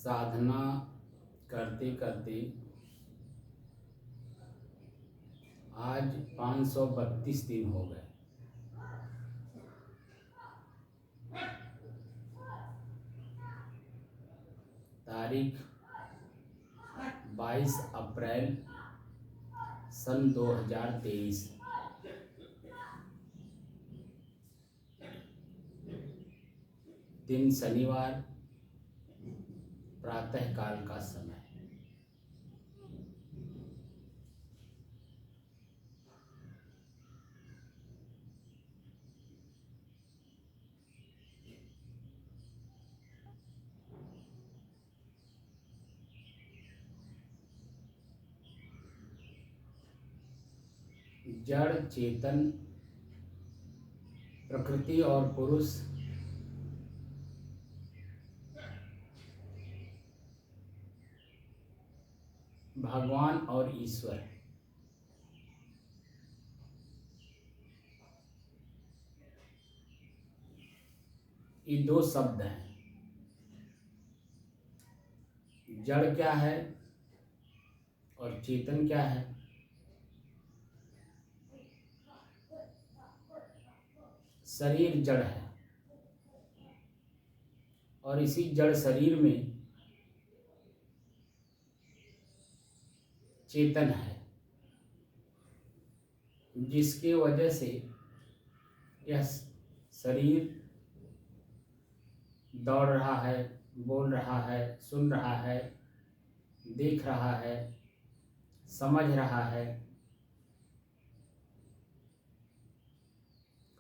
साधना करते करते आज 532 दिन हो गए। तारीख 22 अप्रैल सन 2023। दिन शनिवार, प्रातः काल का समय। जड़ चेतन, प्रकृति और पुरुष भगवान और ईश्वर, ये दो शब्द हैं। जड़ क्या है और चेतन क्या है? शरीर जड़ है और इसी जड़ शरीर में चेतन है, जिसके वजह से यह शरीर दौड़ रहा है, बोल रहा है, सुन रहा है, देख रहा है, समझ रहा है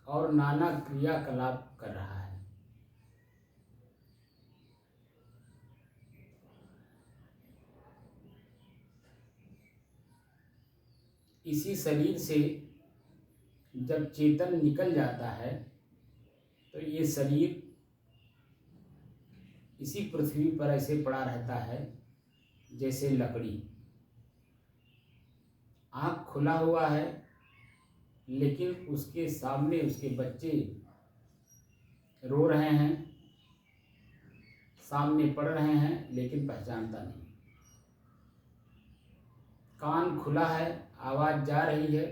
और नाना क्रियाकलाप कर रहा है। इसी शरीर से जब चेतन निकल जाता है तो ये शरीर इसी पृथ्वी पर ऐसे पड़ा रहता है जैसे लकड़ी। आँख खुला हुआ है लेकिन उसके सामने उसके बच्चे रो रहे हैं, सामने पढ़ रहे हैं लेकिन पहचानता नहीं। कान खुला है, आवाज़ जा रही है,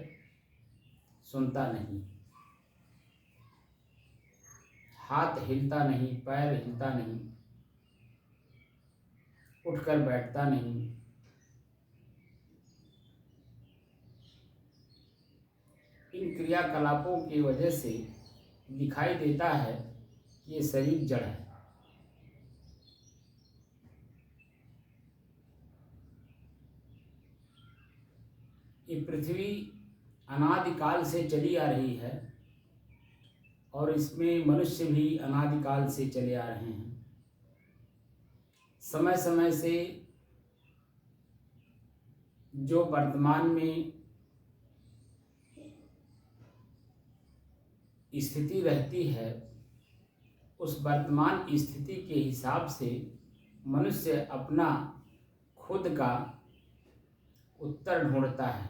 सुनता नहीं। हाथ हिलता नहीं, पैर हिलता नहीं, उठकर बैठता नहीं। इन क्रियाकलापों की वजह से दिखाई देता है कि ये शरीर जड़ है। ये पृथ्वी अनादिकाल से चली आ रही है और इसमें मनुष्य भी अनादिकाल से चले आ रहे हैं। समय समय से जो वर्तमान में स्थिति रहती है, उस वर्तमान स्थिति के हिसाब से मनुष्य अपना खुद का उत्तर ढूंढता है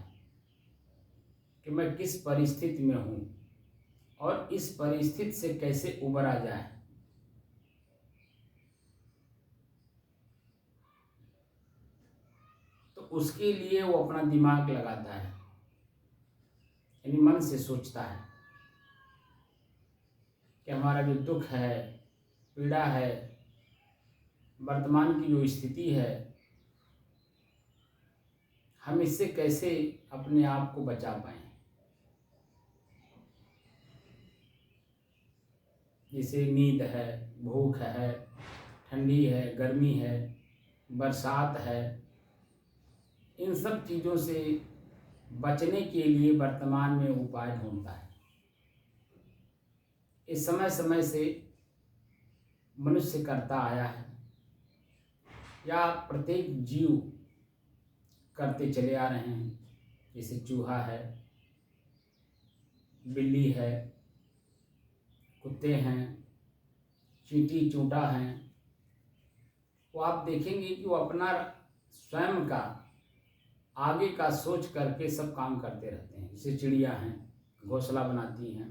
कि मैं किस परिस्थिति में हूँ और इस परिस्थिति से कैसे उबरा जाए। तो उसके लिए वो अपना दिमाग लगाता है, यानी मन से सोचता है कि हमारा जो दुख है, पीड़ा है, वर्तमान की जो स्थिति है, हम इससे कैसे अपने आप को बचा पाएं। जैसे नींद है, भूख है, ठंडी है, गर्मी है, बरसात है, इन सब चीज़ों से बचने के लिए वर्तमान में उपाय ढूंढता है। इस समय समय से मनुष्य करता आया है या प्रत्येक जीव करते चले आ रहे हैं। जैसे चूहा है, बिल्ली है, कुत्ते हैं, चींटी चूंटा हैं, वो आप देखेंगे कि वो अपना स्वयं का आगे का सोच करके सब काम करते रहते हैं। जैसे चिड़िया हैं, घोंसला बनाती हैं,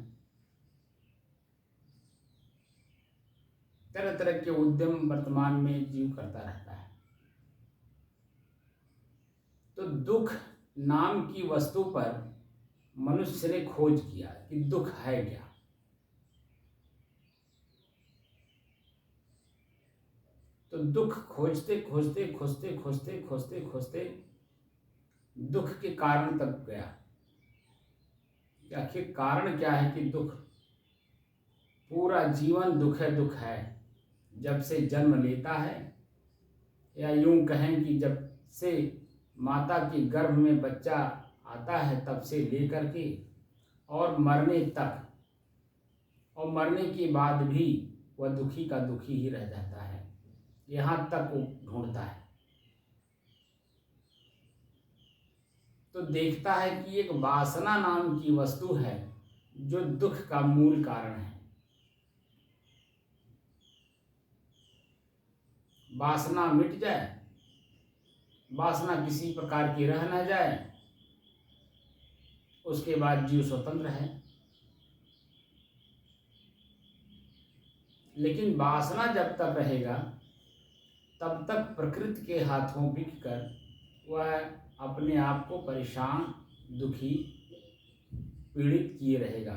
तरह तरह के उद्यम वर्तमान में जीव करता रहता है। तो दुख नाम की वस्तु पर मनुष्य ने खोज किया कि दुख है क्या। तो दुख खोजते खोजते खोजते खोजते खोजते खोजते दुख के कारण तक गया कि आखिर कारण क्या है कि दुख, पूरा जीवन दुख है। जब से जन्म लेता है, या यूं कहें कि जब से माता के गर्भ में बच्चा आता है तब से लेकर के और मरने तक, और मरने के बाद भी वह दुखी का दुखी ही रह जाता है, यहाँ तक वो ढूंढता है। तो देखता है कि एक वासना नाम की वस्तु है जो दुख का मूल कारण है। वासना मिट जाए, वासना किसी प्रकार की रह न जाए, उसके बाद जीव स्वतंत्र है। लेकिन वासना जब तक रहेगा तब तक प्रकृति के हाथों बिककर वह अपने आप को परेशान, दुखी, पीड़ित किए रहेगा,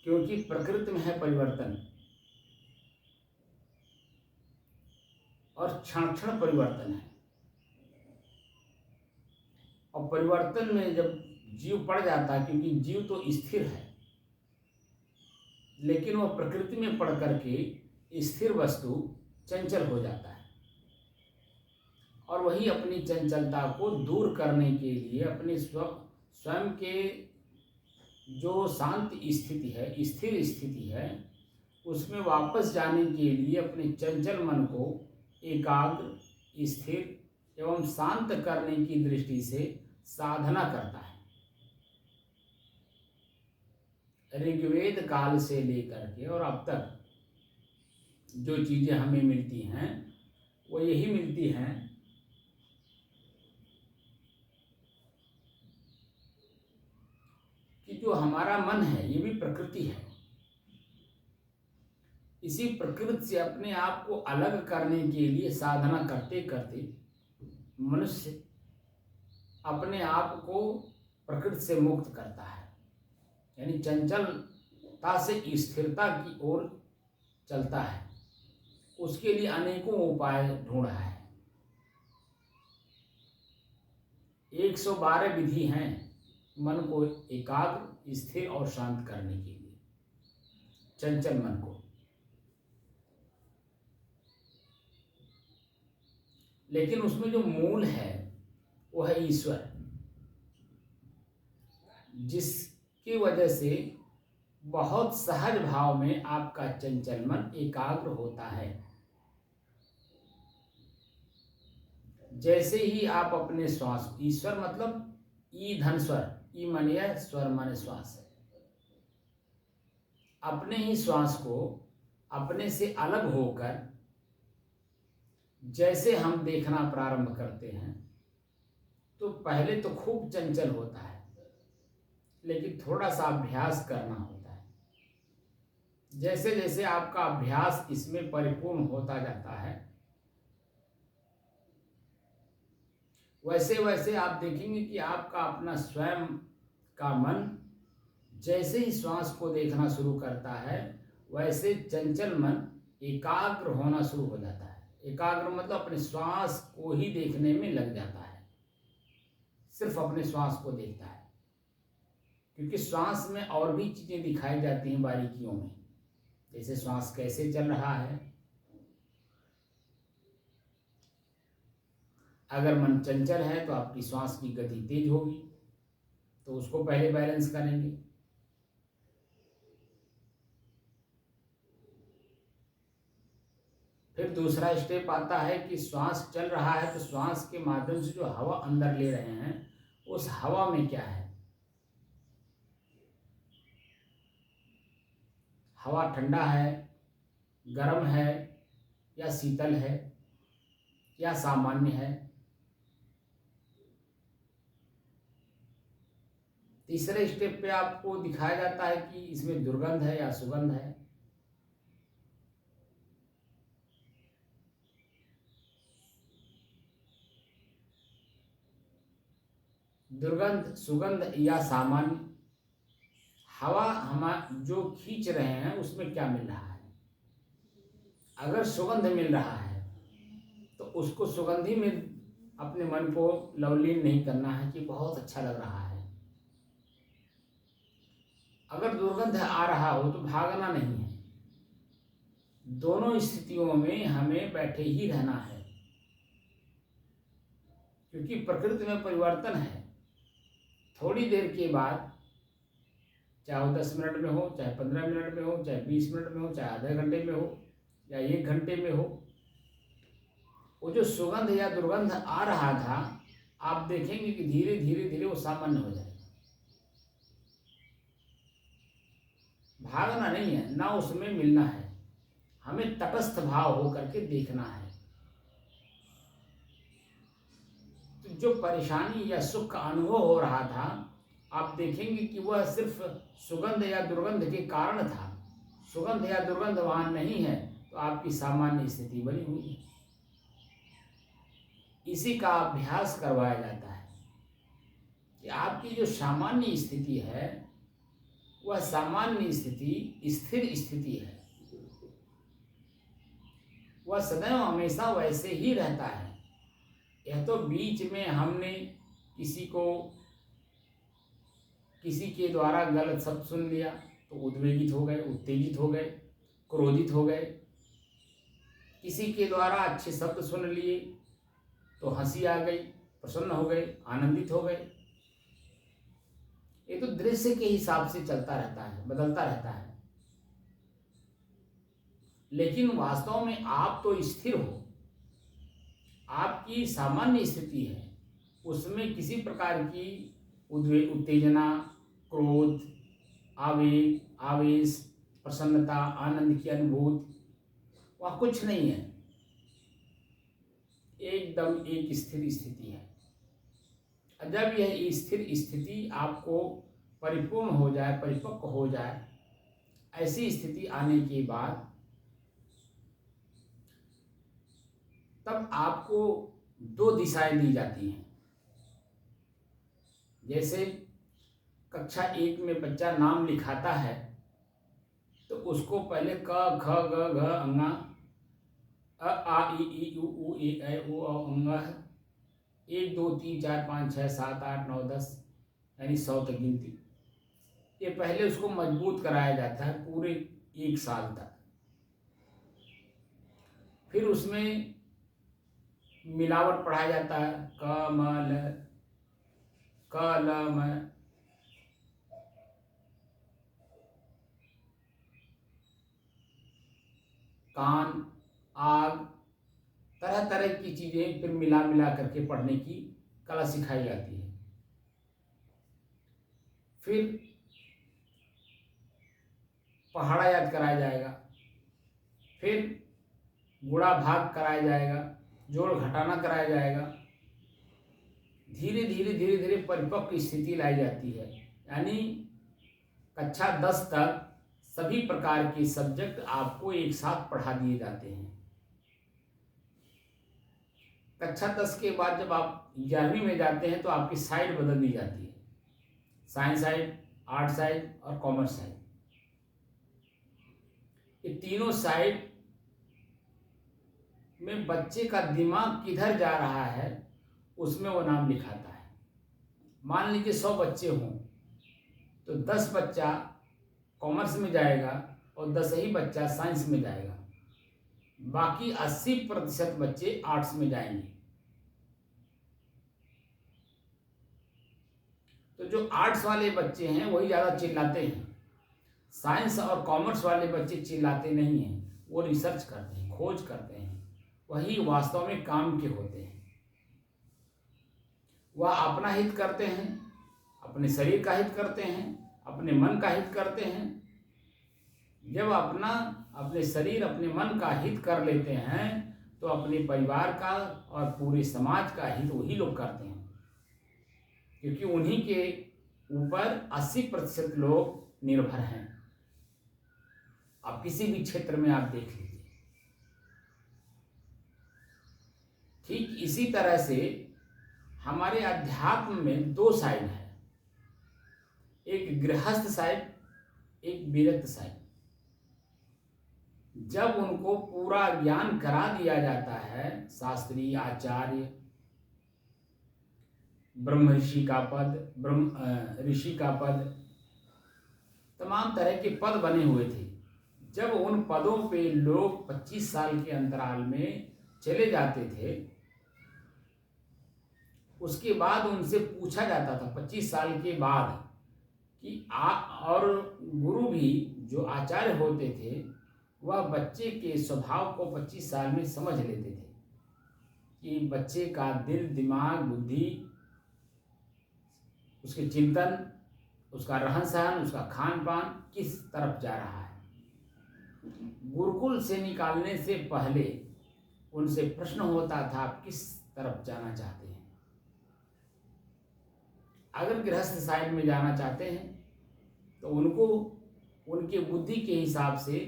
क्योंकि प्रकृति में है परिवर्तन और क्षण क्षण परिवर्तन है। और परिवर्तन में जब जीव पड़ जाता है, क्योंकि जीव तो स्थिर है, लेकिन वह प्रकृति में पड़ करके स्थिर वस्तु चंचल हो जाता है, और वही अपनी चंचलता को दूर करने के लिए अपने स्वयं के जो शांत स्थिति है, स्थिर स्थिति है, उसमें वापस जाने के लिए अपने चंचल मन को एकाग्र, स्थिर एवं शांत करने की दृष्टि से साधना करता है। ऋग्वेद काल से लेकर के और अब तक जो चीजें हमें मिलती हैं वो यही मिलती हैं कि जो हमारा मन है ये भी प्रकृति है। इसी प्रकृति से अपने आप को अलग करने के लिए साधना करते करते मनुष्य अपने आप को प्रकृति से मुक्त करता है, यानी चंचलता से स्थिरता की ओर चलता है। उसके लिए अनेकों उपाय ढूंढ रहा है। 112 विधि हैं मन को एकाग्र, स्थिर और शांत करने के लिए, चंचल मन को। लेकिन उसमें जो मूल है वो है ईश्वर, जिसकी वजह से बहुत सहज भाव में आपका चंचल मन एकाग्र होता है। जैसे ही आप अपने श्वास, ईश्वर मतलब ई धन स्वर, ई माने स्वर माने श्वास, अपने ही श्वास को अपने से अलग होकर जैसे हम देखना प्रारंभ करते हैं तो पहले तो खूब चंचल होता है, लेकिन थोड़ा सा अभ्यास करना होता है। जैसे जैसे आपका अभ्यास इसमें परिपूर्ण होता जाता है, वैसे वैसे आप देखेंगे कि आपका अपना स्वयं का मन जैसे ही श्वास को देखना शुरू करता है, वैसे चंचल मन एकाग्र होना शुरू हो जाता है। एकाग्र मतलब अपने श्वास को ही देखने में लग जाता है, सिर्फ अपने श्वास को देखता है, क्योंकि श्वास में और भी चीजें दिखाई जाती हैं बारीकियों में, जैसे श्वास कैसे चल रहा है। अगर मन चंचल है तो आपकी श्वास की गति तेज होगी, तो उसको पहले बैलेंस करेंगे। फिर दूसरा स्टेप आता है कि श्वास चल रहा है तो श्वास के माध्यम से जो हवा अंदर ले रहे हैं उस हवा में क्या है, हवा ठंडा है, गर्म है, या शीतल है, या सामान्य है। तीसरे स्टेप पे आपको दिखाया जाता है कि इसमें दुर्गंध है या सुगंध है। दुर्गंध, सुगंध या सामान्य हवा हम जो खींच रहे हैं उसमें क्या मिल रहा है। अगर सुगंध मिल रहा है तो उसको सुगंधी में अपने मन को लवलीन नहीं करना है कि बहुत अच्छा लग रहा है। अगर दुर्गंध आ रहा हो तो भागना नहीं है। दोनों स्थितियों में हमें बैठे ही रहना है, क्योंकि प्रकृति में परिवर्तन है। थोड़ी देर के बाद, चाहे वो 10 मिनट में हो, चाहे 15 मिनट में हो, चाहे 20 मिनट में हो, चाहे आधे घंटे में हो या 1 घंटे में हो, वो जो सुगंध या दुर्गंध आ रहा था, आप देखेंगे कि धीरे धीरे धीरे वो सामान्य हो जाएगा। भागना नहीं है, ना उसमें मिलना है, हमें तटस्थ भाव होकर के देखना है। तो जो परेशानी या सुख का अनुभव हो रहा था, आप देखेंगे कि वह सिर्फ सुगंध या दुर्गंध के कारण था। सुगंध या दुर्गंध वहां नहीं है तो आपकी सामान्य स्थिति बनी हुई है। इसी का अभ्यास करवाया जाता है कि आपकी जो सामान्य स्थिति है वह सामान्य स्थिति स्थिर स्थिति है। वह सदैव हमेशा वैसे ही रहता है। यह तो बीच में हमने किसी के द्वारा गलत शब्द सुन लिया तो उद्वेगित हो गए, उत्तेजित हो गए, क्रोधित हो गए। किसी के द्वारा अच्छे शब्द सुन लिए तो हंसी आ गई, प्रसन्न हो गए, आनंदित हो गए। ये तो दृश्य के हिसाब से चलता रहता है, बदलता रहता है। लेकिन वास्तव में आप तो स्थिर हो। आपकी सामान्य स्थिति है, उसमें किसी प्रकार की उत्तेजना, क्रोध, आवेग, आवेश, प्रसन्नता, आनंद की अनुभूति, वह कुछ नहीं है। एकदम एक स्थिर स्थिति है। जब यह स्थिर स्थिति आपको परिपूर्ण हो जाए, परिपक्व हो जाए, ऐसी स्थिति आने के बाद तब आपको 2 दिशाएं दी जाती हैं। जैसे कक्षा 1 में बच्चा नाम लिखाता है तो उसको पहले क ख ग घ अंगा अ आ इ ई उ ऊ ए ऐ ओ औ अंग 1 2 3 4 5 6 7 8 9 10 यानी 100 तक गिनती। ये पहले उसको मजबूत कराया जाता है पूरे 1 साल तक। फिर उसमें मिलावट पढ़ाया जाता है, क म ल, क ल म, कान, आग, तरह तरह की चीजें फिर मिला मिला करके पढ़ने की कला सिखाई जाती है। फिर पहाड़ा याद कराया जाएगा, फिर गुणा भाग कराया जाएगा, जोड़ घटाना कराया जाएगा। धीरे धीरे धीरे धीरे परिपक्व स्थिति लाई जाती है। यानी कक्षा 10 तक सभी प्रकार के सब्जेक्ट आपको एक साथ पढ़ा दिए जाते हैं। कक्षा 10 के बाद जब आप 11वीं में जाते हैं तो आपकी साइड बदल दी जाती है, साइंस साइड, आर्ट साइड और कॉमर्स साइड। ये तीनों साइड में बच्चे का दिमाग किधर जा रहा है उसमें वो नाम लिखाता है। मान लीजिए 100 बच्चे हों तो 10 बच्चा कॉमर्स में जाएगा और 10 ही बच्चा साइंस में जाएगा। बाकी 80% बच्चे आर्ट्स में जाएंगे। तो जो आर्ट्स वाले बच्चे हैं वही ज़्यादा चिल्लाते हैं। साइंस और कॉमर्स वाले बच्चे चिल्लाते नहीं हैं, वो रिसर्च करते हैं, खोज करते हैं, वही वास्तव में काम के होते हैं। वह अपना हित करते हैं, अपने शरीर का हित करते हैं, अपने मन का हित करते हैं। जब अपने शरीर, अपने मन का हित कर लेते हैं तो अपने परिवार का और पूरे समाज का हित वही लोग करते हैं, क्योंकि उन्हीं के ऊपर 80% लोग निर्भर हैं। आप किसी भी क्षेत्र में आप देख लीजिए। ठीक इसी तरह से हमारे अध्यात्म में दो साइड है, एक गृहस्थ साइड, एक विरक्त साइड। जब उनको पूरा ज्ञान करा दिया जाता है, शास्त्री, आचार्य, ब्रह्म ऋषि का पद, ब्रह्म ऋषि का पद, तमाम तरह के पद बने हुए थे। जब उन पदों पे लोग 25 साल के अंतराल में चले जाते थे, उसके बाद उनसे पूछा जाता था 25 साल के बाद कि और गुरु भी जो आचार्य होते थे वह बच्चे के स्वभाव को 25 साल में समझ लेते थे कि बच्चे का दिल, दिमाग, बुद्धि, उसके चिंतन, उसका रहन सहन, उसका खान पान किस तरफ जा रहा है। गुरुकुल से निकालने से पहले उनसे प्रश्न होता था, आप किस तरफ जाना चाहते हैं। अगर गृहस्थ साइड में जाना चाहते हैं तो उनको उनके बुद्धि के हिसाब से,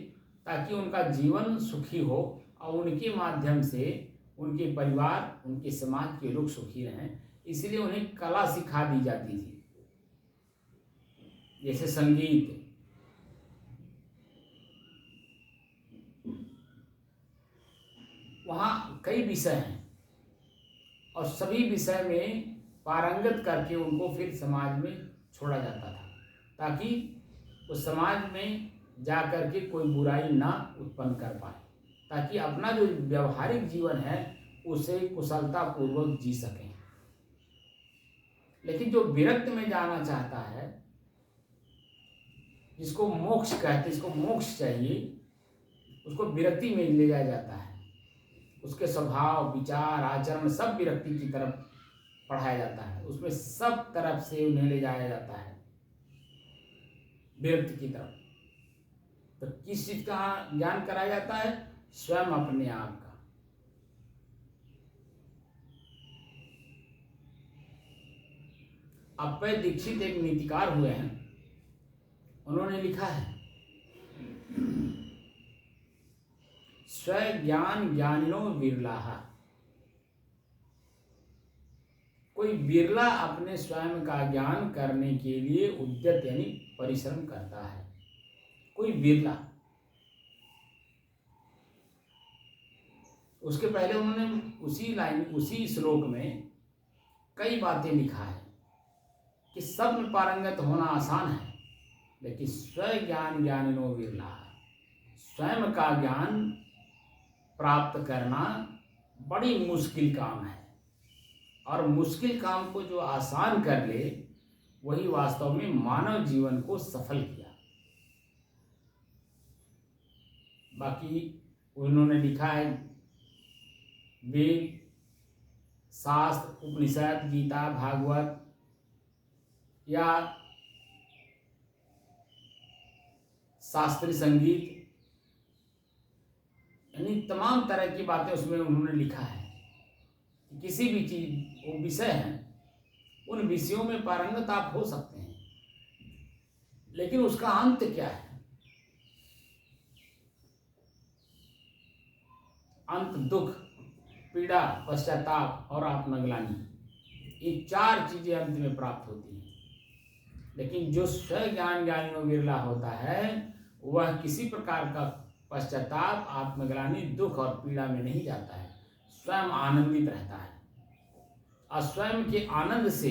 ताकि उनका जीवन सुखी हो और उनके माध्यम से उनके परिवार, उनके समाज के लोग सुखी रहें, इसलिए उन्हें कला सिखा दी जाती थी, जैसे संगीत, वहाँ कई विषय हैं और सभी विषय में पारंगत करके उनको फिर समाज में छोड़ा जाता था, ताकि उस समाज में जा कर के कोई बुराई ना उत्पन्न कर पाए, ताकि अपना जो व्यवहारिक जीवन है उसे कुशलता पूर्वक जी सकें। लेकिन जो विरक्त में जाना चाहता है, जिसको मोक्ष कहते, जिसको मोक्ष चाहिए, उसको विरक्ति में ले जाया जाता है। उसके स्वभाव, विचार, आचरण सब विरक्ति की तरफ पढ़ाया जाता है, उसमें सब तरफ से उन्हें ले जाया जाता है विरक्ति की तरफ। तो किस चीज का ज्ञान कराया जाता है? स्वयं अपने आप का। अप्पय दीक्षित एक नीतिकार हुए हैं, उन्होंने लिखा है, स्व ज्ञान ज्ञानिनो विरलाः। कोई बिरला अपने स्वयं का ज्ञान करने के लिए उद्यत यानी परिश्रम करता है, कोई बिरला। उसके पहले उन्होंने उसी श्लोक में कई बातें लिखा है कि सब में पारंगत होना आसान है, लेकिन स्व ज्ञान ज्ञानिनो विरलाः, स्वयं का ज्ञान प्राप्त करना बड़ी मुश्किल काम है। और मुश्किल काम को जो आसान कर ले, वही वास्तव में मानव जीवन को सफल किया। बाकी उन्होंने लिखा है, वेद, शास्त्र, उपनिषद, गीता, भागवत या शास्त्रीय संगीत, यानी तमाम तरह की बातें उसमें उन्होंने लिखा है। किसी भी चीज, वो विषय हैं, उन विषयों में पारंगत आप हो सकते हैं, लेकिन उसका अंत क्या है? अंत दुख, पीड़ा, पश्चाताप और आत्मग्लानि, ये 4 चीजें अंत में प्राप्त होती हैं। लेकिन जो स्व ज्ञान ज्ञानिनो विरला होता है, वह किसी प्रकार का पश्चाताप, आत्मग्लानि, दुख और पीड़ा में नहीं जाता है, स्वयं आनंदित रहता है और स्वयं के आनंद से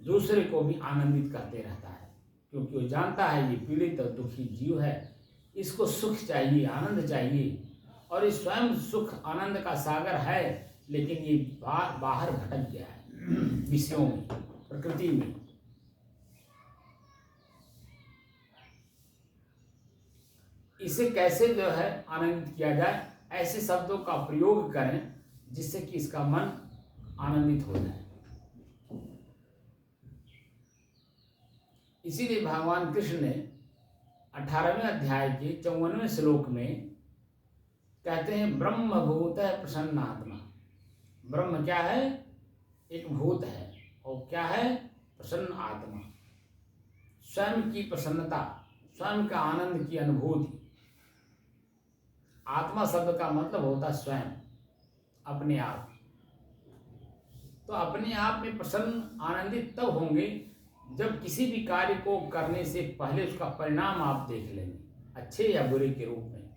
दूसरे को भी आनंदित करते रहता है, क्योंकि वो जानता है ये पीड़ित और दुखी जीव है, इसको सुख चाहिए, आनंद चाहिए, और ये स्वयं सुख आनंद का सागर है, लेकिन ये बाहर भटक गया है विषयों में, प्रकृति में। इसे कैसे जो है आनंदित किया जाए, ऐसे शब्दों का प्रयोग करें जिससे कि इसका मन आनंदित हो जाए। इसीलिए भगवान कृष्ण ने 18वें अध्याय के 54वें श्लोक में कहते हैं, ब्रह्म भूतः प्रसन्नात्मा। ब्रह्म क्या है? एक भूत है, और क्या है? प्रसन्न आत्मा। स्वयं की प्रसन्नता, स्वयं का आनंद की अनुभूति। आत्मा शब्द का मतलब होता है स्वयं, अपने आप। तो अपने आप में प्रसन्न आनंदित तब होंगे जब किसी भी कार्य को करने से पहले उसका परिणाम आप देख लेंगे, अच्छे या बुरे के रूप में,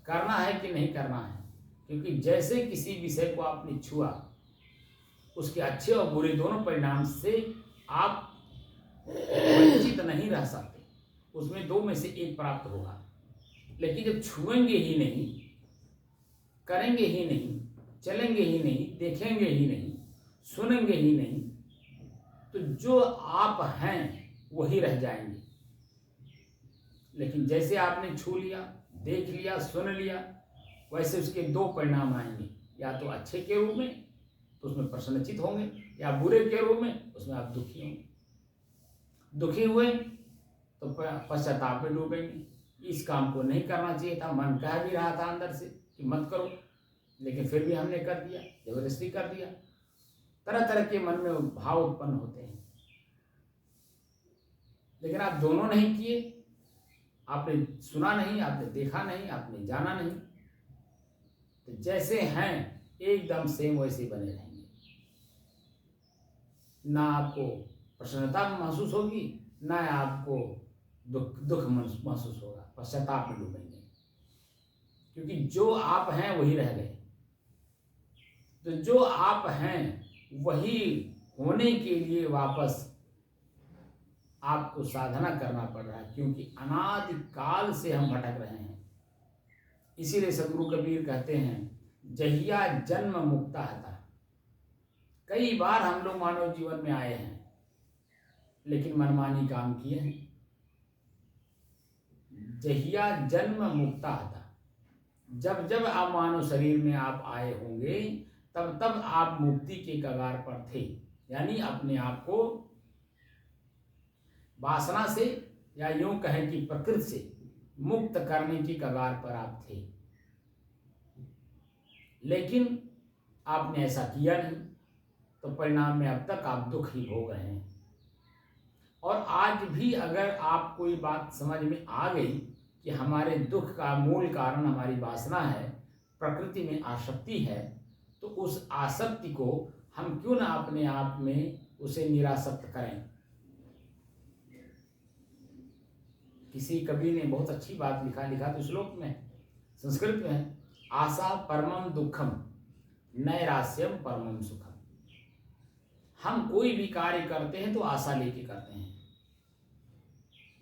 करना है कि नहीं करना है। क्योंकि जैसे किसी विषय को आपने छुआ, उसके अच्छे और बुरे दोनों परिणाम से आप वंचित नहीं रह सकते, उसमें दो में से एक प्राप्त होगा। लेकिन जब छुएंगे ही नहीं, करेंगे ही नहीं, चलेंगे ही नहीं, देखेंगे ही नहीं, सुनेंगे ही नहीं, तो जो आप हैं वही रह जाएंगे। लेकिन जैसे आपने छू लिया, देख लिया, सुन लिया, वैसे उसके दो परिणाम आएंगे, या तो अच्छे के रूप में तो उसमें प्रसन्नचित होंगे, या बुरे के रूप में उसमें आप दुखी होंगे। दुखी हुए तो पश्चाताप में डूबेंगे, इस काम को नहीं करना चाहिए था, मन कह भी रहा था अंदर से कि मत करो, लेकिन फिर भी हमने कर दिया, जबरदस्ती कर दिया। तरह तरह के मन में भाव उत्पन्न होते हैं। लेकिन आप दोनों नहीं किए, आपने सुना नहीं, आपने देखा नहीं, आपने जाना नहीं, तो जैसे हैं एकदम सेम वैसे बने रहेंगे। ना आपको प्रसन्नता महसूस होगी, ना आपको दुख महसूस होगा, पश्चाताप में डूबेंगे। क्योंकि जो आप हैं वही रह गए। तो जो आप हैं वही होने के लिए वापस आपको साधना करना पड़ रहा है, क्योंकि अनादि काल से हम भटक रहे हैं। इसीलिए सदगुरु कबीर कहते हैं, जहिया जन्म मुक्ता था। कई बार हम लोग मानव जीवन में आए हैं, लेकिन मनमानी काम किए हैं। जहिया जन्म मुक्ता था, जब जब आप मानव शरीर में आप आए होंगे, तब तब आप मुक्ति के कगार पर थे, यानी अपने आप को वासना से, या यूं कहें कि प्रकृति से मुक्त करने की कगार पर आप थे। लेकिन आपने ऐसा किया नहीं, तो परिणाम में अब तक आप दुख ही भोग रहे हैं। और आज भी अगर आप कोई बात समझ में आ गई कि हमारे दुख का मूल कारण हमारी वासना है, प्रकृति में आसक्ति है, तो उस आसक्ति को हम क्यों ना अपने आप में उसे निरासक्त करें। किसी कवि ने बहुत अच्छी बात लिखा तो श्लोक में, संस्कृत में है, आशा परमम दुखम नैरास्यम परमम सुखम। हम कोई भी कार्य करते हैं तो आशा लेके करते हैं,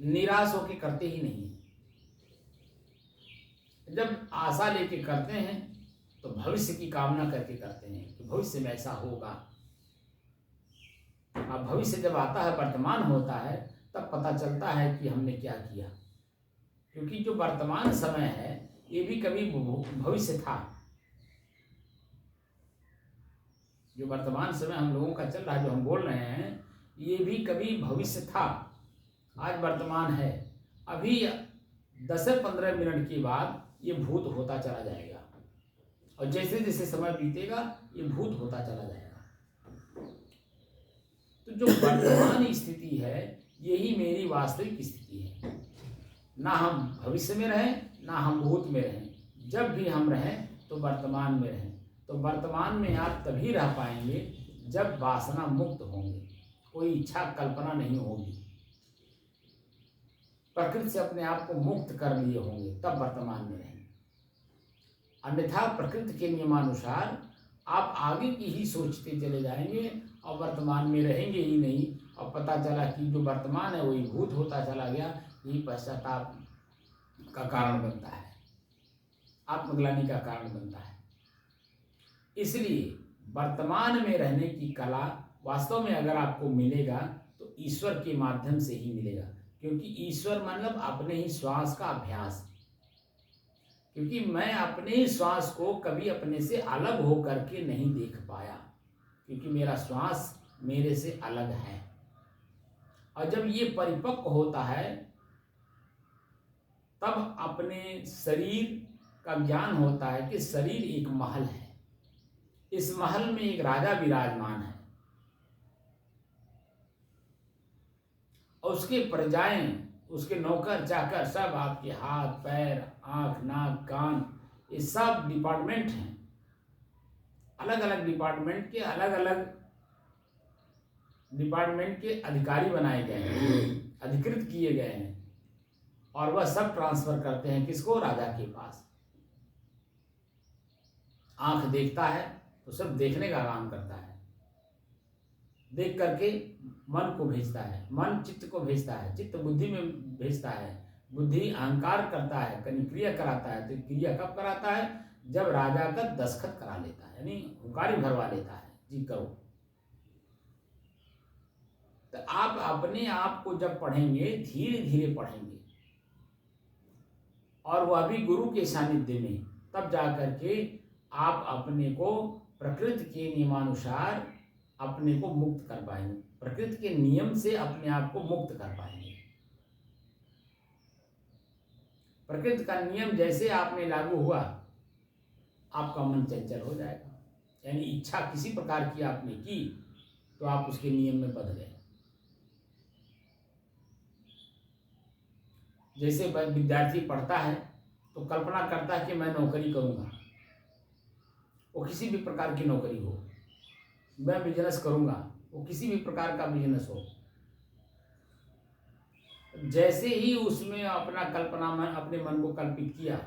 निराश होके करते ही नहीं है। जब आशा लेके करते हैं तो भविष्य की कामना करके करते हैं कि भविष्य में ऐसा होगा। अब भविष्य जब आता है, वर्तमान होता है, तब पता चलता है कि हमने क्या किया। क्योंकि जो वर्तमान समय है ये भी कभी भविष्य था। जो वर्तमान समय हम लोगों का चल रहा है, जो हम बोल रहे हैं, ये भी कभी भविष्य था। आज वर्तमान है, अभी 10 से 15 मिनट के बाद ये भूत होता चला जाएगा, और जैसे जैसे समय बीतेगा ये भूत होता चला जाएगा। तो जो वर्तमान स्थिति है यही मेरी वास्तविक स्थिति है। ना हम भविष्य में रहें, ना हम भूत में रहें। जब भी हम रहें तो वर्तमान में रहें। तो वर्तमान में आप तभी रह पाएंगे जब वासना मुक्त होंगे, कोई इच्छा कल्पना नहीं होगी, प्रकृति से अपने आप को मुक्त कर लिए होंगे, तब वर्तमान में रहेंगे। अन्यथा प्रकृति के नियमानुसार आप आगे की ही सोचते चले जाएंगे और वर्तमान में रहेंगे ही नहीं, और पता चला कि जो वर्तमान है वही भूत होता चला गया। यही पश्चाताप का कारण बनता है, आत्मग्लानि का कारण बनता है। इसलिए वर्तमान में रहने की कला वास्तव में अगर आपको मिलेगा तो ईश्वर के माध्यम से ही मिलेगा। क्योंकि ईश्वर मतलब अपने ही श्वास का अभ्यास। क्योंकि मैं अपने ही श्वास को कभी अपने से अलग हो करके नहीं देख पाया, क्योंकि मेरा श्वास मेरे से अलग है। और जब ये परिपक्व होता है तब अपने शरीर का ज्ञान होता है कि शरीर एक महल है, इस महल में एक राजा विराजमान है और उसके प्रजाएं, उसके नौकर चाकर सब आपके हाथ पैर आँख नाक कान, ये सब डिपार्टमेंट हैं। अलग अलग डिपार्टमेंट के अलग अलग डिपार्टमेंट के अधिकारी बनाए गए हैं, अधिकृत किए गए हैं, और वह सब ट्रांसफर करते हैं किसको? राजा के पास। आंख देखता है तो सब देखने का काम करता है, देख करके मन को भेजता है, मन चित्त को भेजता है, चित्त बुद्धि में भेजता है, बुद्धि अहंकार करता है, कहीं क्रिया कराता है। तो क्रिया कब कराता है? जब राजा का दस्तखत करा लेता है, यानी हुंकारी भरवा लेता है, जी करो। तो आप अपने आप को जब पढ़ेंगे, धीरे धीरे पढ़ेंगे, और वह भी गुरु के सानिध्य में, तब जाकर के आप अपने को प्रकृति के नियमानुसार अपने को मुक्त कर पाएंगे, प्रकृति के नियम से अपने आप को मुक्त कर पाएंगे। प्रकृति का नियम जैसे आप में लागू हुआ, आपका मन चंचल हो जाएगा, यानी इच्छा किसी प्रकार की आपने की तो आप उसके नियम में बंध गए। जैसे विद्यार्थी पढ़ता है तो कल्पना करता है कि मैं नौकरी करूंगा, वो किसी भी प्रकार की नौकरी हो, मैं बिजनेस करूंगा, वो किसी भी प्रकार का बिजनेस हो। जैसे ही उसमें अपना अपने मन को कल्पित किया,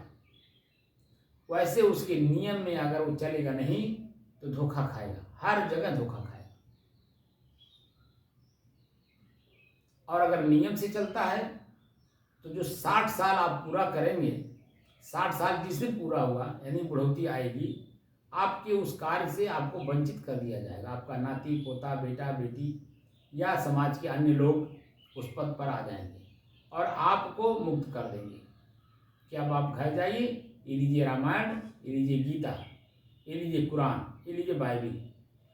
वैसे उसके नियम में अगर वो चलेगा नहीं तो धोखा खाएगा, हर जगह धोखा खाएगा। और अगर नियम से चलता है तो जो 60 साल आप पूरा करेंगे, 60 साल जिस दिन पूरा हुआ, यानी बुढ़ौती आएगी, आपके उस कार्य से आपको वंचित कर दिया जाएगा। आपका नाती पोता, बेटा बेटी या समाज के अन्य लोग उस पद पर आ जाएंगे और आपको मुक्त कर देंगे कि अब आप घर जाइए, ये लीजिए रामायण, ये लीजिए गीता, ये लीजिए कुरान, ये लीजिए बाइबिल,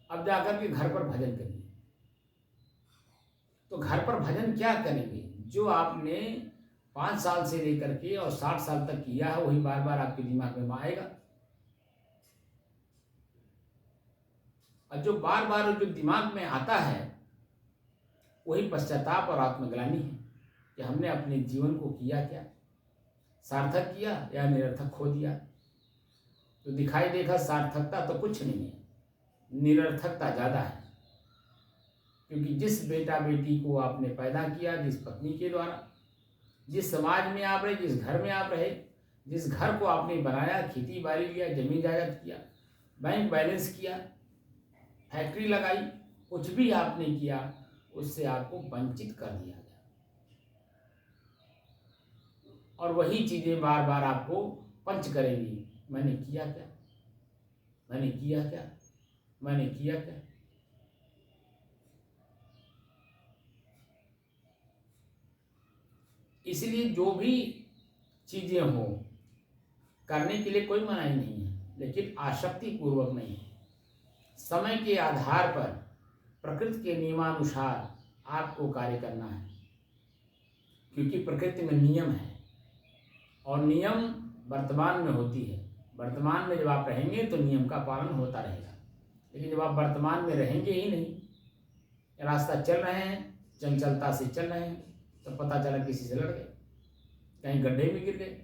अब जाकर के घर पर भजन करिए। तो घर पर भजन क्या करेंगे? जो आपने 5 साल से लेकर के और 60 साल तक किया है, वही बार बार आपके दिमाग में आएगा। और जो बार बार जो दिमाग में आता है, वही पश्चाताप और आत्मग्लानि है कि हमने अपने जीवन को किया क्या, सार्थक किया या निरर्थक खो दिया। तो दिखाई देखा सार्थकता तो कुछ नहीं है, निरर्थकता ज़्यादा है। क्योंकि जिस बेटा बेटी को आपने पैदा किया, जिस पत्नी के द्वारा, जिस समाज में आप रहे, जिस घर में आप रहे, जिस घर को आपने बनाया, खेती बाड़ी लिया, जमीन जायदाद किया, बैंक बैलेंस किया, फैक्ट्री लगाई, कुछ भी आपने किया, उससे आपको वंचित कर दिया गया। और वही चीजें बार बार आपको पंच करेंगी, मैंने किया क्या, मैंने किया क्या, मैंने किया क्या। इसलिए जो भी चीजें हो, करने के लिए कोई मनाही नहीं है, लेकिन आसक्ति पूर्वक नहीं है। समय के आधार पर प्रकृति के नियमानुसार आपको कार्य करना है, क्योंकि प्रकृति में नियम है और नियम वर्तमान में होती है। वर्तमान में जब आप रहेंगे तो नियम का पालन होता रहेगा, लेकिन जब आप वर्तमान में रहेंगे ही नहीं, रास्ता चल रहे हैं, चंचलता से चल रहे हैं, तो पता चला किसी से लड़ गए, कहीं गड्ढे में गिर गए,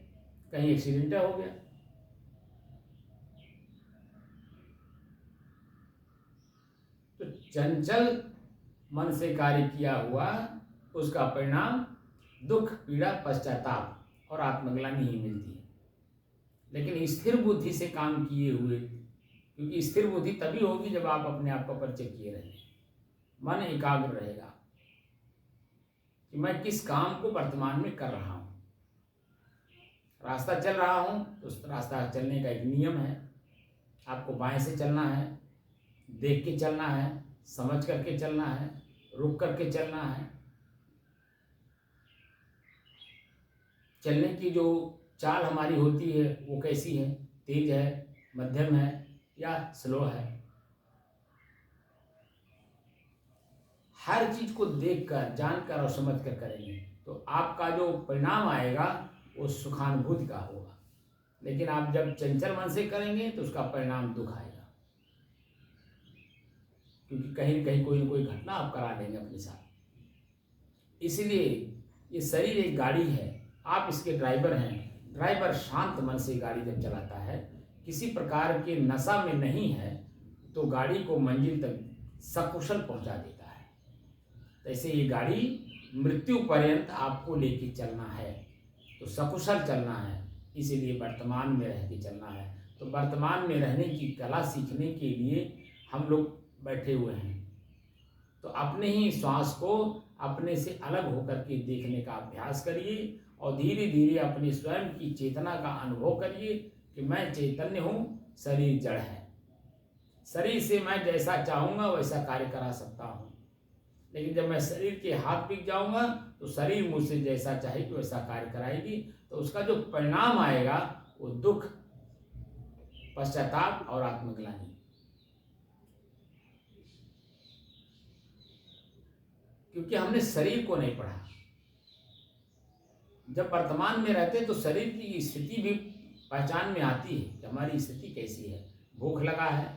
कहीं एक्सीडेंट हो गया। तो चंचल मन से कार्य किया हुआ, उसका परिणाम दुख, पीड़ा, पश्चाताप और आत्मग्लानि ही मिलती है। लेकिन स्थिर बुद्धि से काम किए हुए, क्योंकि स्थिर बुद्धि तभी होगी जब आप अपने आप का परिचय किए रहेंगे, मन एकाग्र रहेगा कि मैं किस काम को वर्तमान में कर रहा हूँ। रास्ता चल रहा हूँ तो उस रास्ता चलने का एक नियम है, आपको बाएं से चलना है, देख के चलना है, समझ करके चलना है, रुक करके चलना है। चलने की जो चाल हमारी होती है वो कैसी है, तेज है, मध्यम है या स्लो है। हर चीज को देखकर, जानकर और समझकर करेंगे तो आपका जो परिणाम आएगा वो सुखानुभूति का होगा। लेकिन आप जब चंचल मन से करेंगे तो उसका परिणाम दुख आएगा, क्योंकि कहीं न कहीं कोई न कोई घटना आप करा लेंगे अपने साथ। इसलिए ये शरीर एक गाड़ी है, आप इसके ड्राइवर हैं। ड्राइवर शांत मन से गाड़ी जब चलाता है, किसी प्रकार के नशा में नहीं है, तो गाड़ी को मंजिल तक सकुशल पहुंचा देता है। तैसे ये गाड़ी मृत्यु पर्यंत आपको लेके चलना है, तो सकुशल चलना है, इसीलिए वर्तमान में रह के चलना है। तो वर्तमान में रहने की कला सीखने के लिए हम लोग बैठे हुए हैं। तो अपने ही श्वास को अपने से अलग होकर के देखने का अभ्यास करिए और धीरे धीरे अपने स्वयं की चेतना का अनुभव करिए कि मैं चैतन्य हूँ, शरीर जड़ है। शरीर से मैं जैसा चाहूँगा वैसा कार्य करा सकता हूँ, लेकिन जब मैं शरीर के हाथ बिक जाऊँगा तो शरीर मुझसे जैसा चाहेगी वैसा कार्य कराएगी। तो उसका जो परिणाम आएगा वो दुख, पश्चाताप और आत्मग्लानि। क्योंकि हमने शरीर को नहीं पढ़ा। जब वर्तमान में रहते तो शरीर की स्थिति भी पहचान में आती है कि हमारी स्थिति कैसी है। भूख लगा है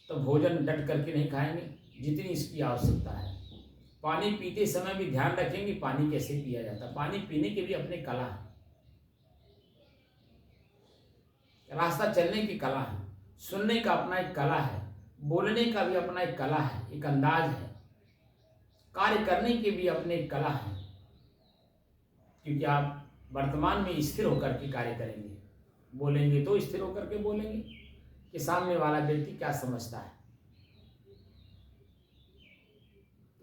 तो भोजन डट करके नहीं खाएंगे जितनी इसकी आवश्यकता है। पानी पीते समय भी ध्यान रखेंगे पानी कैसे पिया जाता है। पानी पीने की भी अपनी कला है, रास्ता चलने की कला है, सुनने का अपना एक कला है, बोलने का भी अपना एक कला है, एक अंदाज है, कार्य करने की भी अपने एक कला है। क्योंकि आप वर्तमान में स्थिर होकर के कार्य करेंगे, बोलेंगे तो स्थिर होकर के बोलेंगे कि सामने वाला व्यक्ति क्या समझता है।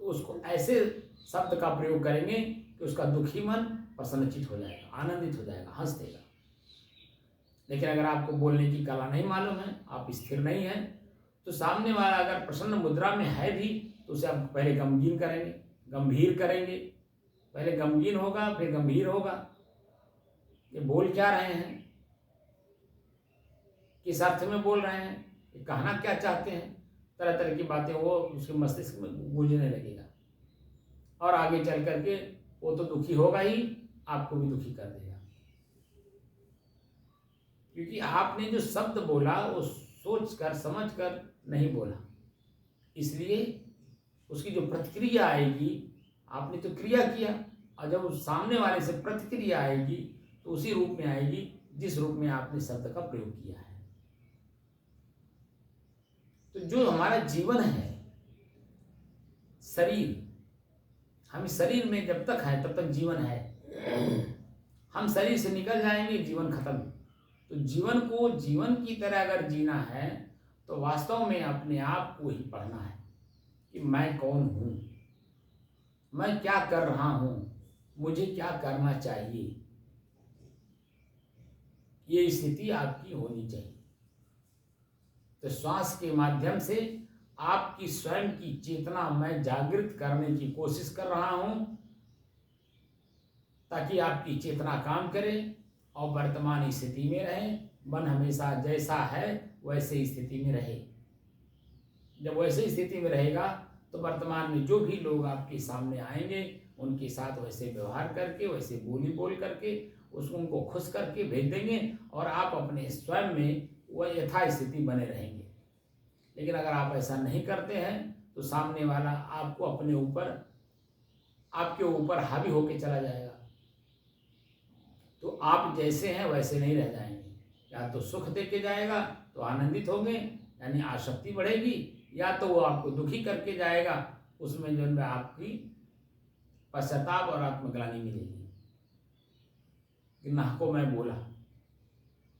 तो उसको ऐसे शब्द का प्रयोग करेंगे कि उसका दुखी मन प्रसन्नचित हो जाएगा, आनंदित हो जाएगा, हंस देगा। लेकिन अगर आपको बोलने की कला नहीं मालूम है, आप स्थिर नहीं हैं, तो सामने वाला अगर प्रसन्न मुद्रा में है भी तो उसे आप पहले गमगीन करेंगे, गंभीर करेंगे। पहले गमगीन होगा फिर गंभीर होगा। ये बोल क्या रहे हैं, किस अर्थ में बोल रहे हैं, ये कहना क्या चाहते हैं, तरह तरह की बातें वो उसके मस्तिष्क में गूंजने लगेगा और आगे चल करके वो तो दुखी होगा ही, आपको भी दुखी कर देगा। क्योंकि आपने जो शब्द बोला वो सोच कर समझ कर नहीं बोला, इसलिए उसकी जो प्रतिक्रिया आएगी, आपने तो क्रिया किया और जब उस सामने वाले से प्रतिक्रिया आएगी तो उसी रूप में आएगी जिस रूप में आपने शब्द का प्रयोग किया है। तो जो हमारा जीवन है, शरीर, हम शरीर में जब तक है तब तक जीवन है। हम शरीर से निकल जाएंगे, जीवन खत्म। तो जीवन को जीवन की तरह अगर जीना है तो वास्तव में अपने आप को ही पढ़ना है कि मैं कौन हूँ, मैं क्या कर रहा हूँ, मुझे क्या करना चाहिए। ये स्थिति आपकी होनी चाहिए। तो श्वास के माध्यम से आपकी स्वयं की चेतना मैं जागृत करने की कोशिश कर रहा हूं, ताकि आपकी चेतना काम करे और वर्तमान स्थिति में रहे। मन हमेशा जैसा है वैसे स्थिति में रहे। जब वैसे स्थिति में रहेगा तो वर्तमान में जो भी लोग आपके सामने आएंगे उनके साथ वैसे व्यवहार करके, वैसे बोली बोल करके उनको खुश करके भेज देंगे और आप अपने स्वयं में वह यथास्थिति बने रहेंगे। लेकिन अगर आप ऐसा नहीं करते हैं तो सामने वाला आपको अपने ऊपर, आपके ऊपर हावी होके चला जाएगा। तो आप जैसे हैं वैसे नहीं रह जाएंगे। या तो सुख दे के जाएगा तो आनंदित होंगे, यानी आसक्ति बढ़ेगी, या तो वो आपको दुखी करके जाएगा, उसमें जो है आपकी पश्चाताप और आत्मग्लानि मिलेगी कि नाह को मैं बोला,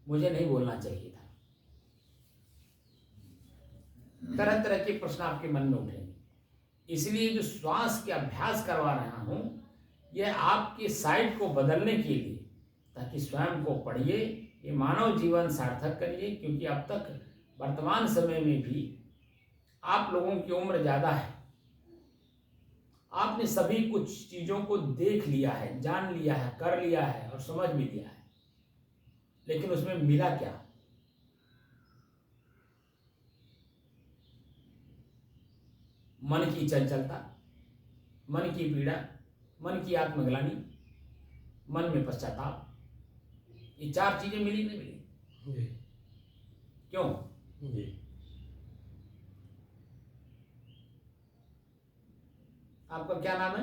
मुझे नहीं बोलना चाहिए था। तरह तरह के प्रश्न आपके मन में उठेंगे। इसलिए जो श्वास के अभ्यास करवा रहा हूं, यह आपके साइड को बदलने के लिए, ताकि स्वयं को पढ़िए, ये मानव जीवन सार्थक करिए। क्योंकि अब तक वर्तमान समय में भी आप लोगों की उम्र ज़्यादा है, आपने सभी कुछ चीज़ों को देख लिया है, जान लिया है, कर लिया है और समझ भी लिया है, लेकिन उसमें मिला क्या? मन की चंचलता, मन की पीड़ा, मन की आत्मग्लानि, मन में पश्चाताप, ये चार चीजें मिली नहीं मिली? क्यों? आपका क्या नाम है?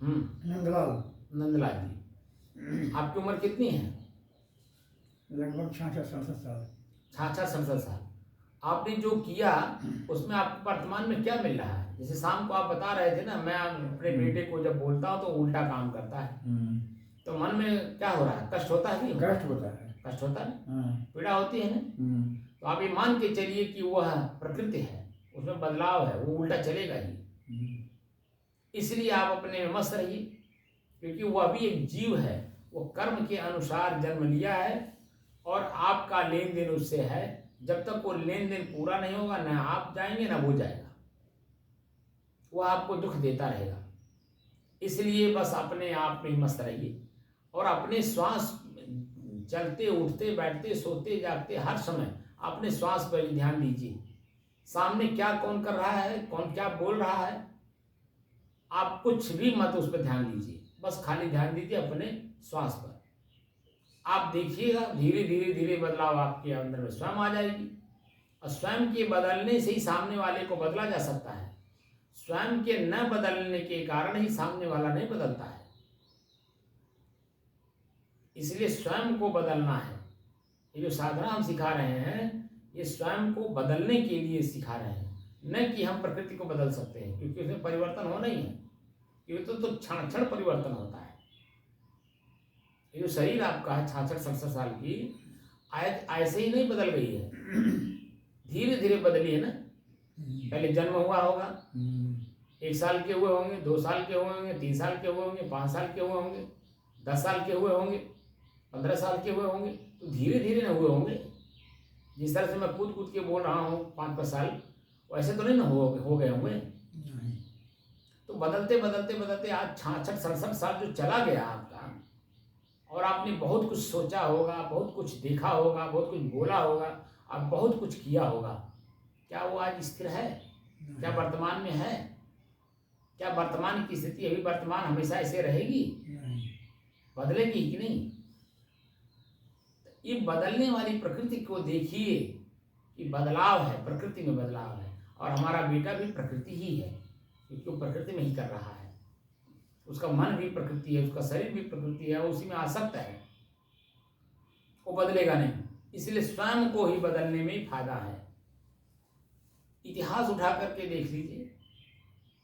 नंदलाल। नंदलाल जी। आपकी उम्र कितनी है? लगभग 66-67 साल। 66-67 साल। आपने जो किया उसमें आपको वर्तमान में क्या मिल रहा है? जैसे शाम को आप बता रहे थे ना, मैं अपने बेटे को जब बोलता हूँ तो उल्टा काम करता है, तो मन में क्या हो रहा है? कष्ट होता है? नहीं कष्ट होता है, कष्ट होता है, हाँ, पीड़ा होती है ना। तो आप ये मान के चलिए कि वह प्रकृति है, उसमें बदलाव है, वो उल्टा चलेगा ही। इसलिए आप अपने में मस्त रहिए, क्योंकि वह भी एक जीव है, वो कर्म के अनुसार जन्म लिया है और आपका लेन देन उससे है। जब तक वो लेन देन पूरा नहीं होगा, ना आप जाएंगे ना वो जाएगा, वह आपको दुख देता रहेगा। इसलिए बस अपने आप में ही मस्त रहिए और अपने श्वास, चलते उठते बैठते सोते जागते हर समय अपने श्वास पर ही ध्यान दीजिए। सामने क्या कौन कर रहा है, कौन क्या बोल रहा है, आप कुछ भी मत उस पर ध्यान दीजिए, बस खाली ध्यान दीजिए अपने श्वास पर। आप देखिएगा धीरे धीरे धीरे बदलाव आपके अंदर में स्वयं आ जाएगी। और स्वयं के बदलने से ही सामने वाले को बदला जा सकता है। स्वयं के न बदलने के कारण ही सामने वाला नहीं बदलता है। इसलिए स्वयं को बदलना है। ये जो साधना हम सिखा रहे हैं, ये स्वयं को बदलने के लिए सिखा रहे हैं, न कि हम प्रकृति को बदल सकते हैं, क्योंकि उसमें परिवर्तन होना ही है। ये तो क्षण क्षण परिवर्तन होता है। ये जो शरीर आपका है 66-67 साल की, ऐसे ही नहीं बदल गई है, धीरे धीरे बदली है ना। पहले जन्म हुआ होगा, 1 साल के हुए होंगे, 2 साल के हुए होंगे, 3 साल के हुए होंगे, 5 साल के हुए होंगे, 10 साल के हुए होंगे, 15 साल के हुए होंगे, तो धीरे धीरे ना हुए होंगे। जिस तरह से मैं कूद कूद के बोल रहा हूँ 5-5 साल, वैसे तो नहीं ना हो गए होंगे। तो बदलते बदलते बदलते आज 66-67 साल जो चला गया आपका, और आपने बहुत कुछ सोचा होगा, बहुत कुछ देखा होगा, बहुत कुछ बोला होगा, आप बहुत कुछ किया होगा। क्या वो आज स्थिर है? क्या वर्तमान में है? क्या वर्तमान की स्थिति अभी वर्तमान हमेशा ऐसे रहेगी? बदलेगी कि नहीं? ये बदलने वाली प्रकृति को देखिए कि बदलाव है, प्रकृति में बदलाव है। और हमारा बेटा भी प्रकृति ही है, क्योंकि वो प्रकृति में ही कर रहा है। उसका मन भी प्रकृति है, उसका शरीर भी प्रकृति है, उसी में आसक्त है, वो बदलेगा नहीं। इसलिए स्वयं को ही बदलने में ही फायदा है। इतिहास उठा करके देख लीजिए,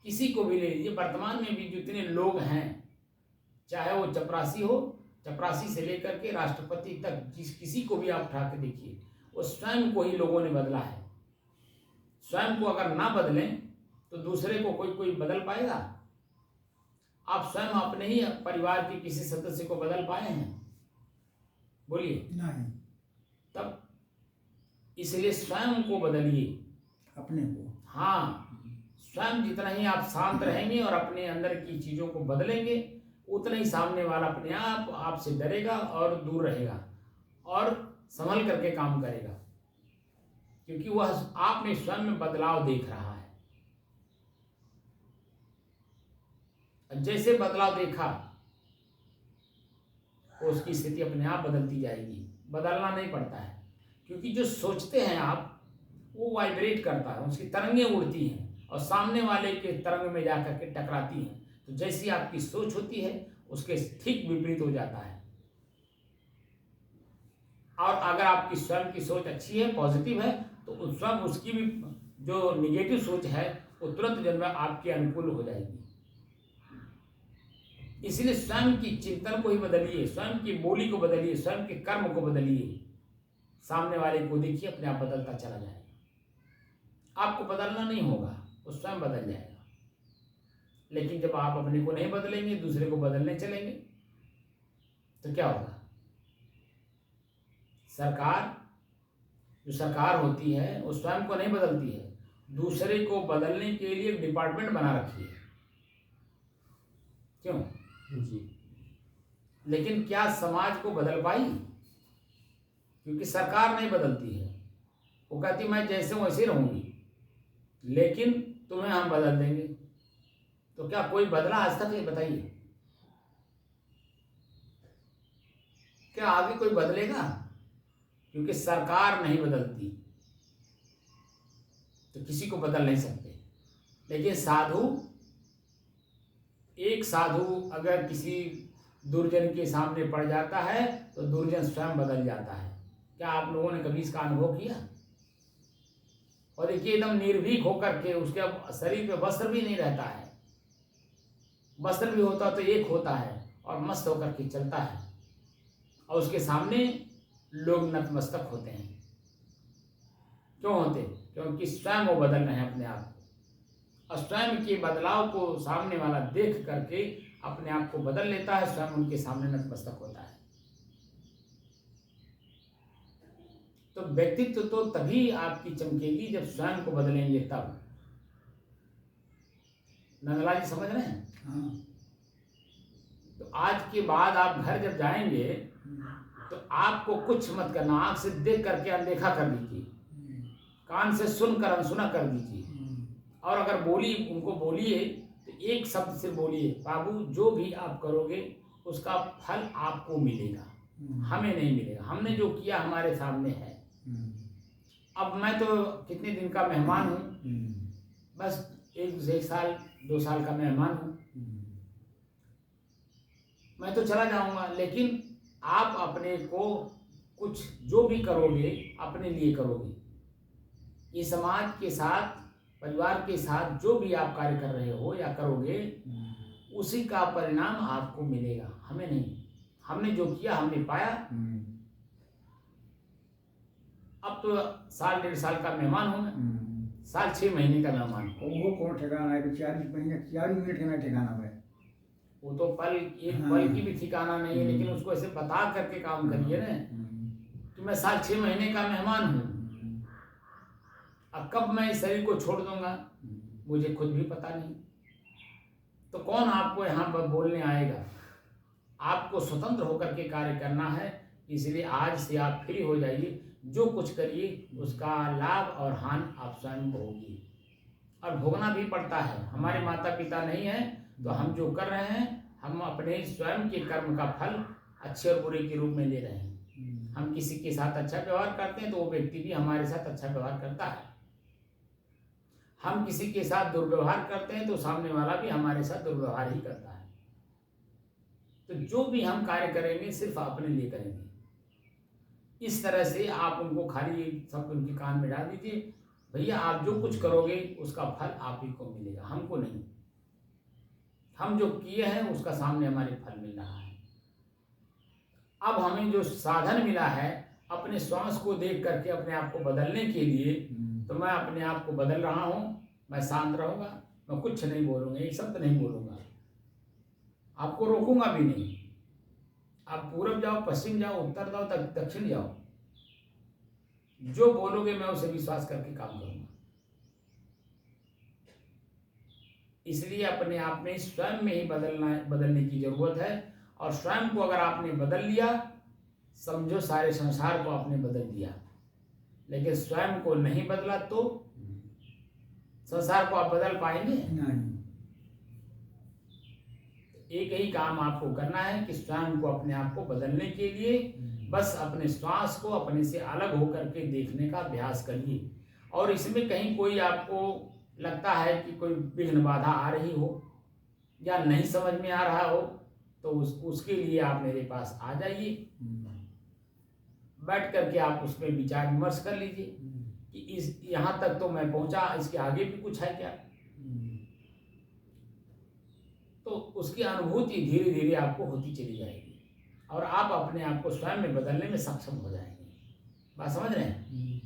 किसी को भी ले लीजिए, वर्तमान में भी जितने लोग हैं, चाहे वो चपरासी हो, चपरासी से लेकर के राष्ट्रपति तक, किसी को भी आप उठा के देखिए, वो स्वयं को ही लोगों ने बदला है। स्वयं को अगर ना बदलें तो दूसरे को कोई बदल पाएगा? आप स्वयं अपने ही परिवार के किसी सदस्य को बदल पाए हैं? बोलिए नहीं। तब इसलिए स्वयं को बदलिए, अपने को। हाँ, स्वयं जितना ही आप शांत रहेंगे और अपने अंदर की चीजों को बदलेंगे, उतना ही सामने वाला अपने आप आपसे डरेगा और दूर रहेगा और संभल करके काम करेगा, क्योंकि वह आप में स्वयं में बदलाव देख रहा है। जैसे बदलाव देखा, उसकी स्थिति अपने आप बदलती जाएगी। बदलना नहीं पड़ता है, क्योंकि जो सोचते हैं आप, वो वाइब्रेट करता है, उसकी तरंगें उड़ती हैं और सामने वाले के तरंग में जाकर के टकराती हैं। तो जैसी आपकी सोच होती है, उसके ठीक विपरीत हो जाता है। और अगर आपकी स्वयं की सोच अच्छी है, पॉजिटिव है, तो स्वयं उसकी भी जो निगेटिव सोच है, वो तुरंत जन्म आपके अनुकूल हो जाएगी। इसलिए स्वयं की चिंतन को ही बदलिए, स्वयं की बोली को बदलिए, स्वयं के कर्म को बदलिए। सामने वाले को देखिए, अपने आप बदलता चला जाएगा। आपको बदलना नहीं होगा, वो स्वयं बदल जाएगा। लेकिन जब आप अपने को नहीं बदलेंगे, दूसरे को बदलने चलेंगे, तो क्या होगा? जो सरकार होती है, वो स्वयं को नहीं बदलती है, दूसरे को बदलने के लिए एक डिपार्टमेंट बना रखी है। क्यों जी? लेकिन क्या समाज को बदल पाई? क्योंकि सरकार नहीं बदलती है, वो कहती मैं जैसे हूं वैसे रहूंगी, लेकिन तुम्हें हम बदल देंगे। तो क्या कोई बदला आज तक? ये बताइए, क्या आगे कोई बदलेगा? क्योंकि सरकार नहीं बदलती, तो किसी को बदल नहीं सकते। लेकिन एक साधु अगर किसी दुर्जन के सामने पड़ जाता है, तो दुर्जन स्वयं बदल जाता है। क्या आप लोगों ने कभी इसका अनुभव किया? और देखिए एकदम निर्भीक होकर के उसके अब शरीर पे वस्त्र भी नहीं रहता है, वस्त्र भी होता तो एक होता है और मस्त होकर के चलता है, और उसके सामने लोग नतमस्तक होते हैं। क्यों होते? क्योंकि स्वयं वो बदल रहे हैं अपने आप को, और स्वयं के बदलाव को सामने वाला देख करके अपने आप को बदल लेता है, स्वयं उनके सामने नतमस्तक होता है। तो व्यक्तित्व तो तभी आपकी चमकेगी जब स्वयं को बदलेंगे तब। नंदलाल जी समझ रहे हैं? हाँ। तो आज के बाद आप घर जब जाएंगे तो आपको कुछ मत करना, आंख से देख करके अनदेखा कर दीजिए, कान से सुनकर अनसुना कर दीजिए, और अगर उनको बोलिए तो एक शब्द से बोलिए, बाबू जो भी आप करोगे उसका फल आपको मिलेगा, हमें नहीं मिलेगा। हमने जो किया हमारे सामने है। अब मैं तो कितने दिन का मेहमान हूँ, बस एक साल 2 साल का मेहमान हूँ, मैं तो चला जाऊंगा, लेकिन आप अपने को कुछ जो भी करोगे अपने लिए करोगे। ये समाज के साथ, परिवार के साथ जो भी आप कार्य कर रहे हो या करोगे उसी का परिणाम आपको मिलेगा, हमें नहीं। हमने जो किया हमने पाया। अब तो 1 1.5 साल का मेहमान हूँ मैं, 6 महीने का मेहमान हूँ। वो कौन ठिकाना है? 40 महीने 40 मिनट का ठिकाना है। वो तो एक पल की भी ठिकाना नहीं है, लेकिन उसको ऐसे बता करके काम करिए ना कि मैं 6 महीने का मेहमान हूँ। अब कब मैं इस शरीर को छोड़ दूंगा मुझे खुद भी पता नहीं। तो कौन आपको यहाँ पर बोलने आएगा? आपको स्वतंत्र होकर के कार्य करना है। इसलिए आज से आप फ्री हो जाइए, जो कुछ करिए उसका लाभ और हानि आप स्वयं भोगिए, और भोगना भी पड़ता है। हमारे माता पिता नहीं है तो हम जो कर रहे हैं हम अपने स्वयं के कर्म का फल अच्छे और बुरे के रूप में ले रहे हैं। हम किसी के साथ अच्छा व्यवहार करते हैं तो वो व्यक्ति भी हमारे साथ अच्छा व्यवहार करता है। हम किसी के साथ दुर्व्यवहार करते हैं तो सामने वाला भी हमारे साथ दुर्व्यवहार ही करता है। तो जो भी हम कार्य करेंगे सिर्फ अपने लिए करेंगे। इस तरह से आप उनको खाली सब उनके कान में डाल दीजिए, भैया आप जो कुछ करोगे उसका फल आप ही को मिलेगा, हमको नहीं। हम जो किए हैं उसका सामने हमारे फल मिल रहा है। अब हमें जो साधन मिला है अपने श्वास को देख करके अपने आप को बदलने के लिए, तो मैं अपने आप को बदल रहा हूँ। मैं शांत रहूँगा, मैं कुछ नहीं बोलूँगा, एक शब्द नहीं बोलूँगा, आपको रोकूंगा भी नहीं। आप पूरब जाओ, पश्चिम जाओ, उत्तर जाओ, दक्षिण जाओ, जो बोलोगे मैं उसे विश्वास करके काम करूँगा। इसलिए अपने आप में स्वयं में ही बदलने की जरूरत है। और स्वयं को अगर आपने बदल लिया, समझो सारे संसार को आपने बदल दिया। लेकिन स्वयं को नहीं बदला तो संसार को आप बदल पाएंगे नहीं। एक ही काम आपको करना है कि स्वयं को अपने आप को बदलने के लिए बस अपने श्वास को अपने से अलग होकर के देखने का अभ्यास करिए। और इसमें कहीं कोई आपको लगता है कि कोई विघ्न बाधा आ रही हो या नहीं समझ में आ रहा हो, तो उसके लिए आप मेरे पास आ जाइए, बैठ करके आप उसमें विचार विमर्श कर लीजिए कि यहाँ तक तो मैं पहुँचा, इसके आगे भी कुछ है क्या। तो उसकी अनुभूति धीरे धीरे आपको होती चली जाएगी और आप अपने आप को स्वयं में बदलने में सक्षम हो जाएंगे। बात समझ रहे हैं?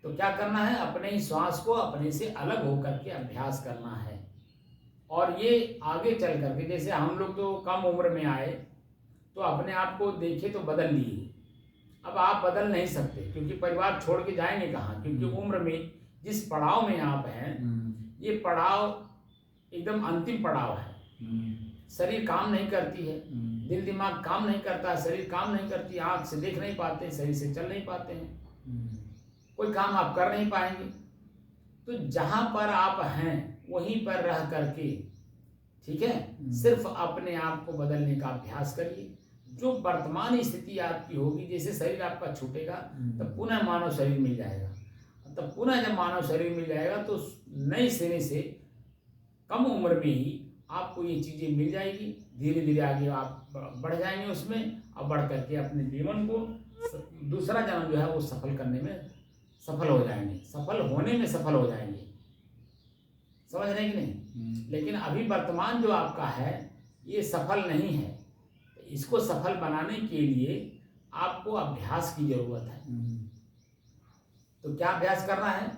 तो क्या करना है, अपने ही श्वास को अपने से अलग होकर के अभ्यास करना है। और ये आगे चल करके, जैसे हम लोग तो कम उम्र में आए तो अपने आप को देखे तो बदल लिए। अब आप बदल नहीं सकते क्योंकि परिवार छोड़ के जाएंगे कहाँ, क्योंकि उम्र में जिस पड़ाव में आप हैं, ये पड़ाव एकदम अंतिम पड़ाव है। शरीर काम नहीं करती है, दिल दिमाग काम नहीं करता, शरीर काम नहीं करती, आँख से देख नहीं पाते, शरीर से चल नहीं पाते हैं, कोई काम आप कर नहीं पाएंगे। तो जहाँ पर आप हैं वहीं पर रह करके, ठीक है, सिर्फ अपने आप को बदलने का अभ्यास करिए। जो वर्तमान स्थिति आपकी होगी, जैसे शरीर आपका छूटेगा तब पुनः मानव शरीर मिल जाएगा, तब पुनः जब मानव शरीर मिल जाएगा तो नए सिरे से कम उम्र में ही आपको ये चीज़ें मिल जाएगी। धीरे धीरे आगे आप बढ़ जाएंगे उसमें, और बढ़ करके अपने जीवन को दूसरा जन्म जो है वो सफल करने में सफल हो जाएंगे, सफल होने में सफल हो जाएंगे। समझ रहे हैं कि नहीं? लेकिन अभी वर्तमान जो आपका है ये सफल नहीं है। इसको सफल बनाने के लिए आपको अभ्यास की जरूरत है। तो क्या अभ्यास करना है?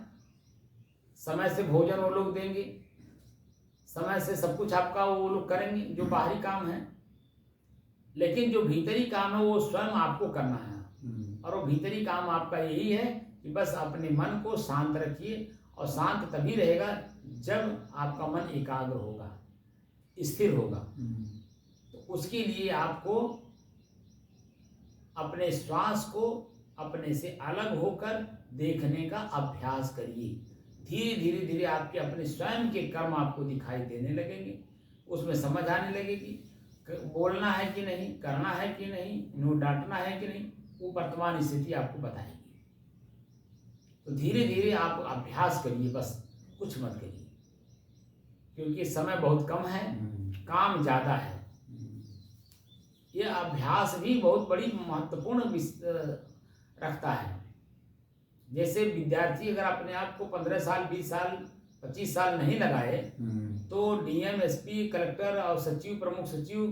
समय से भोजन वो लोग देंगे, समय से सब कुछ आपका वो लोग करेंगे जो बाहरी काम है, लेकिन जो भीतरी काम है वो स्वयं आपको करना है। और वो भीतरी काम आपका यही है कि बस अपने मन को शांत रखिए, और शांत तभी रहेगा जब आपका मन एकाग्र होगा, स्थिर होगा। तो उसके लिए आपको अपने श्वास को अपने से अलग होकर देखने का अभ्यास करिए। धीरे धीरे धीरे आपके अपने स्वयं के कर्म आपको दिखाई देने लगेंगे, उसमें समझ आने लगेगी बोलना है कि नहीं, करना है कि नहीं, नो डांटना है कि नहीं, वो वर्तमान स्थिति आपको बताएगी। तो धीरे धीरे आप अभ्यास करिए, बस कुछ मत करिए, क्योंकि समय बहुत कम है, काम ज़्यादा है। ये अभ्यास भी बहुत बड़ी महत्वपूर्ण रखता है। जैसे विद्यार्थी अगर अपने आप को 15 साल 20 साल 25 साल नहीं लगाए तो डीएम एसपी कलेक्टर और सचिव प्रमुख सचिव,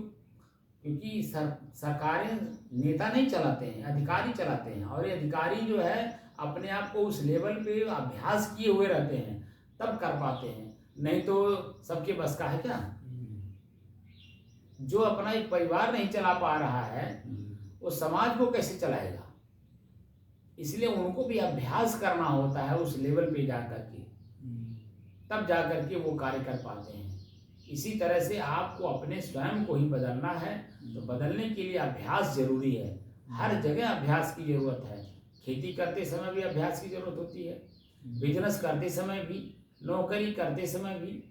क्योंकि सरकारें नेता नहीं चलाते हैं, अधिकारी चलाते हैं, और ये अधिकारी जो है अपने आप को उस लेवल पे अभ्यास किए हुए रहते हैं तब कर पाते हैं, नहीं तो सबके बस का है क्या? जो अपना एक परिवार नहीं चला पा रहा है वो समाज को कैसे चलाएगा? इसलिए उनको भी अभ्यास करना होता है उस लेवल पे जाकर के, तब जाकर के वो कार्य कर पाते हैं। इसी तरह से आपको अपने स्वयं को ही बदलना है, तो बदलने के लिए अभ्यास जरूरी है। हर जगह अभ्यास की जरूरत है। खेती करते समय भी अभ्यास की जरूरत होती है, बिजनेस करते समय भी, नौकरी करते समय भी,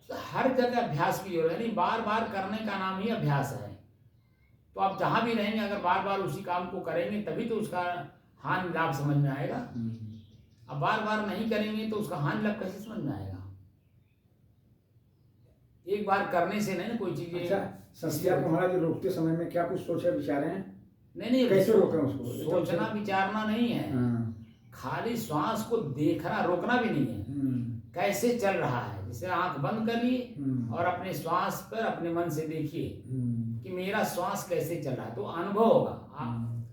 हर जगह अभ्यास की जरूरत है। नहीं, बार बार करने का नाम ही अभ्यास है। तो आप जहां भी रहेंगे अगर बार बार उसी काम को करेंगे तभी तो उसका हानि लाभ समझ में आएगा। अब बार बार नहीं करेंगे तो उसका हानि लाभ कैसे समझ में आएगा? एक बार करने से नहीं कोई चीज। अच्छा, संस्कार को हमारा जो रोकते समय में क्या कुछ सोचे विचारे हैं? नहीं, कैसे रोकें उसको? सोचना विचारना नहीं है, खाली श्वास को देखना, रोकना भी नहीं है, कैसे चल रहा है। जैसे आंख बंद करिए और अपने श्वास पर अपने मन से देखिए कि मेरा श्वास कैसे चल रहा है, तो अनुभव होगा,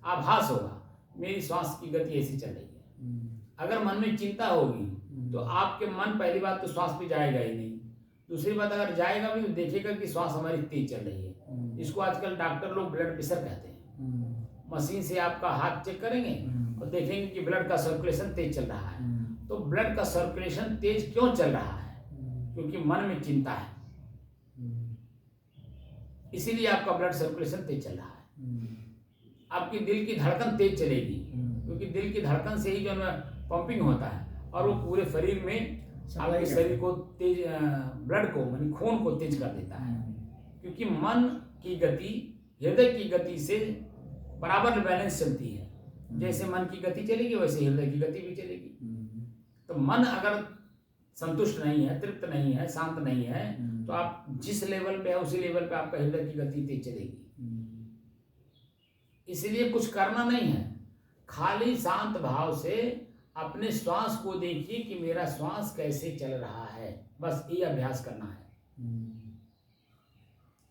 आभास होगा मेरी श्वास की गति ऐसी चल रही है। अगर मन में चिंता होगी तो आपके मन पहली बात तो श्वास पे जाएगा ही नहीं, दूसरी बात अगर जाएगा भी तो देखेगा कि श्वास हमारी तेज चल रही है। इसको आजकल डॉक्टर लोग ब्लड प्रेशर कहते हैं। मशीन से आपका हाथ चेक करेंगे और देखेंगे कि ब्लड का सर्कुलेशन तेज चल रहा है। तो ब्लड का सर्कुलेशन तेज क्यों चल रहा है? क्योंकि मन में चिंता है, इसीलिए आपका ब्लड सर्कुलेशन तेज चल रहा है। आपकी दिल की धड़कन तेज चलेगी, क्योंकि दिल की धड़कन से ही जो पंपिंग होता है और वो पूरे शरीर में आपके शरीर को तेज, ब्लड को यानी खून को तेज कर देता है। क्योंकि मन की गति हृदय की गति से बराबर बैलेंस चलती है। जैसे मन की गति चलेगी वैसे हृदय की गति भी चलेगी। तो मन अगर संतुष्ट नहीं है, तृप्त नहीं है, शांत नहीं है, तो आप जिस लेवल पे है उसी लेवल पे आपका हृदय की गति तेज चलेगी। इसलिए कुछ करना नहीं है, खाली शांत भाव से अपने श्वास को देखिए कि मेरा श्वास कैसे चल रहा है, बस ये अभ्यास करना है।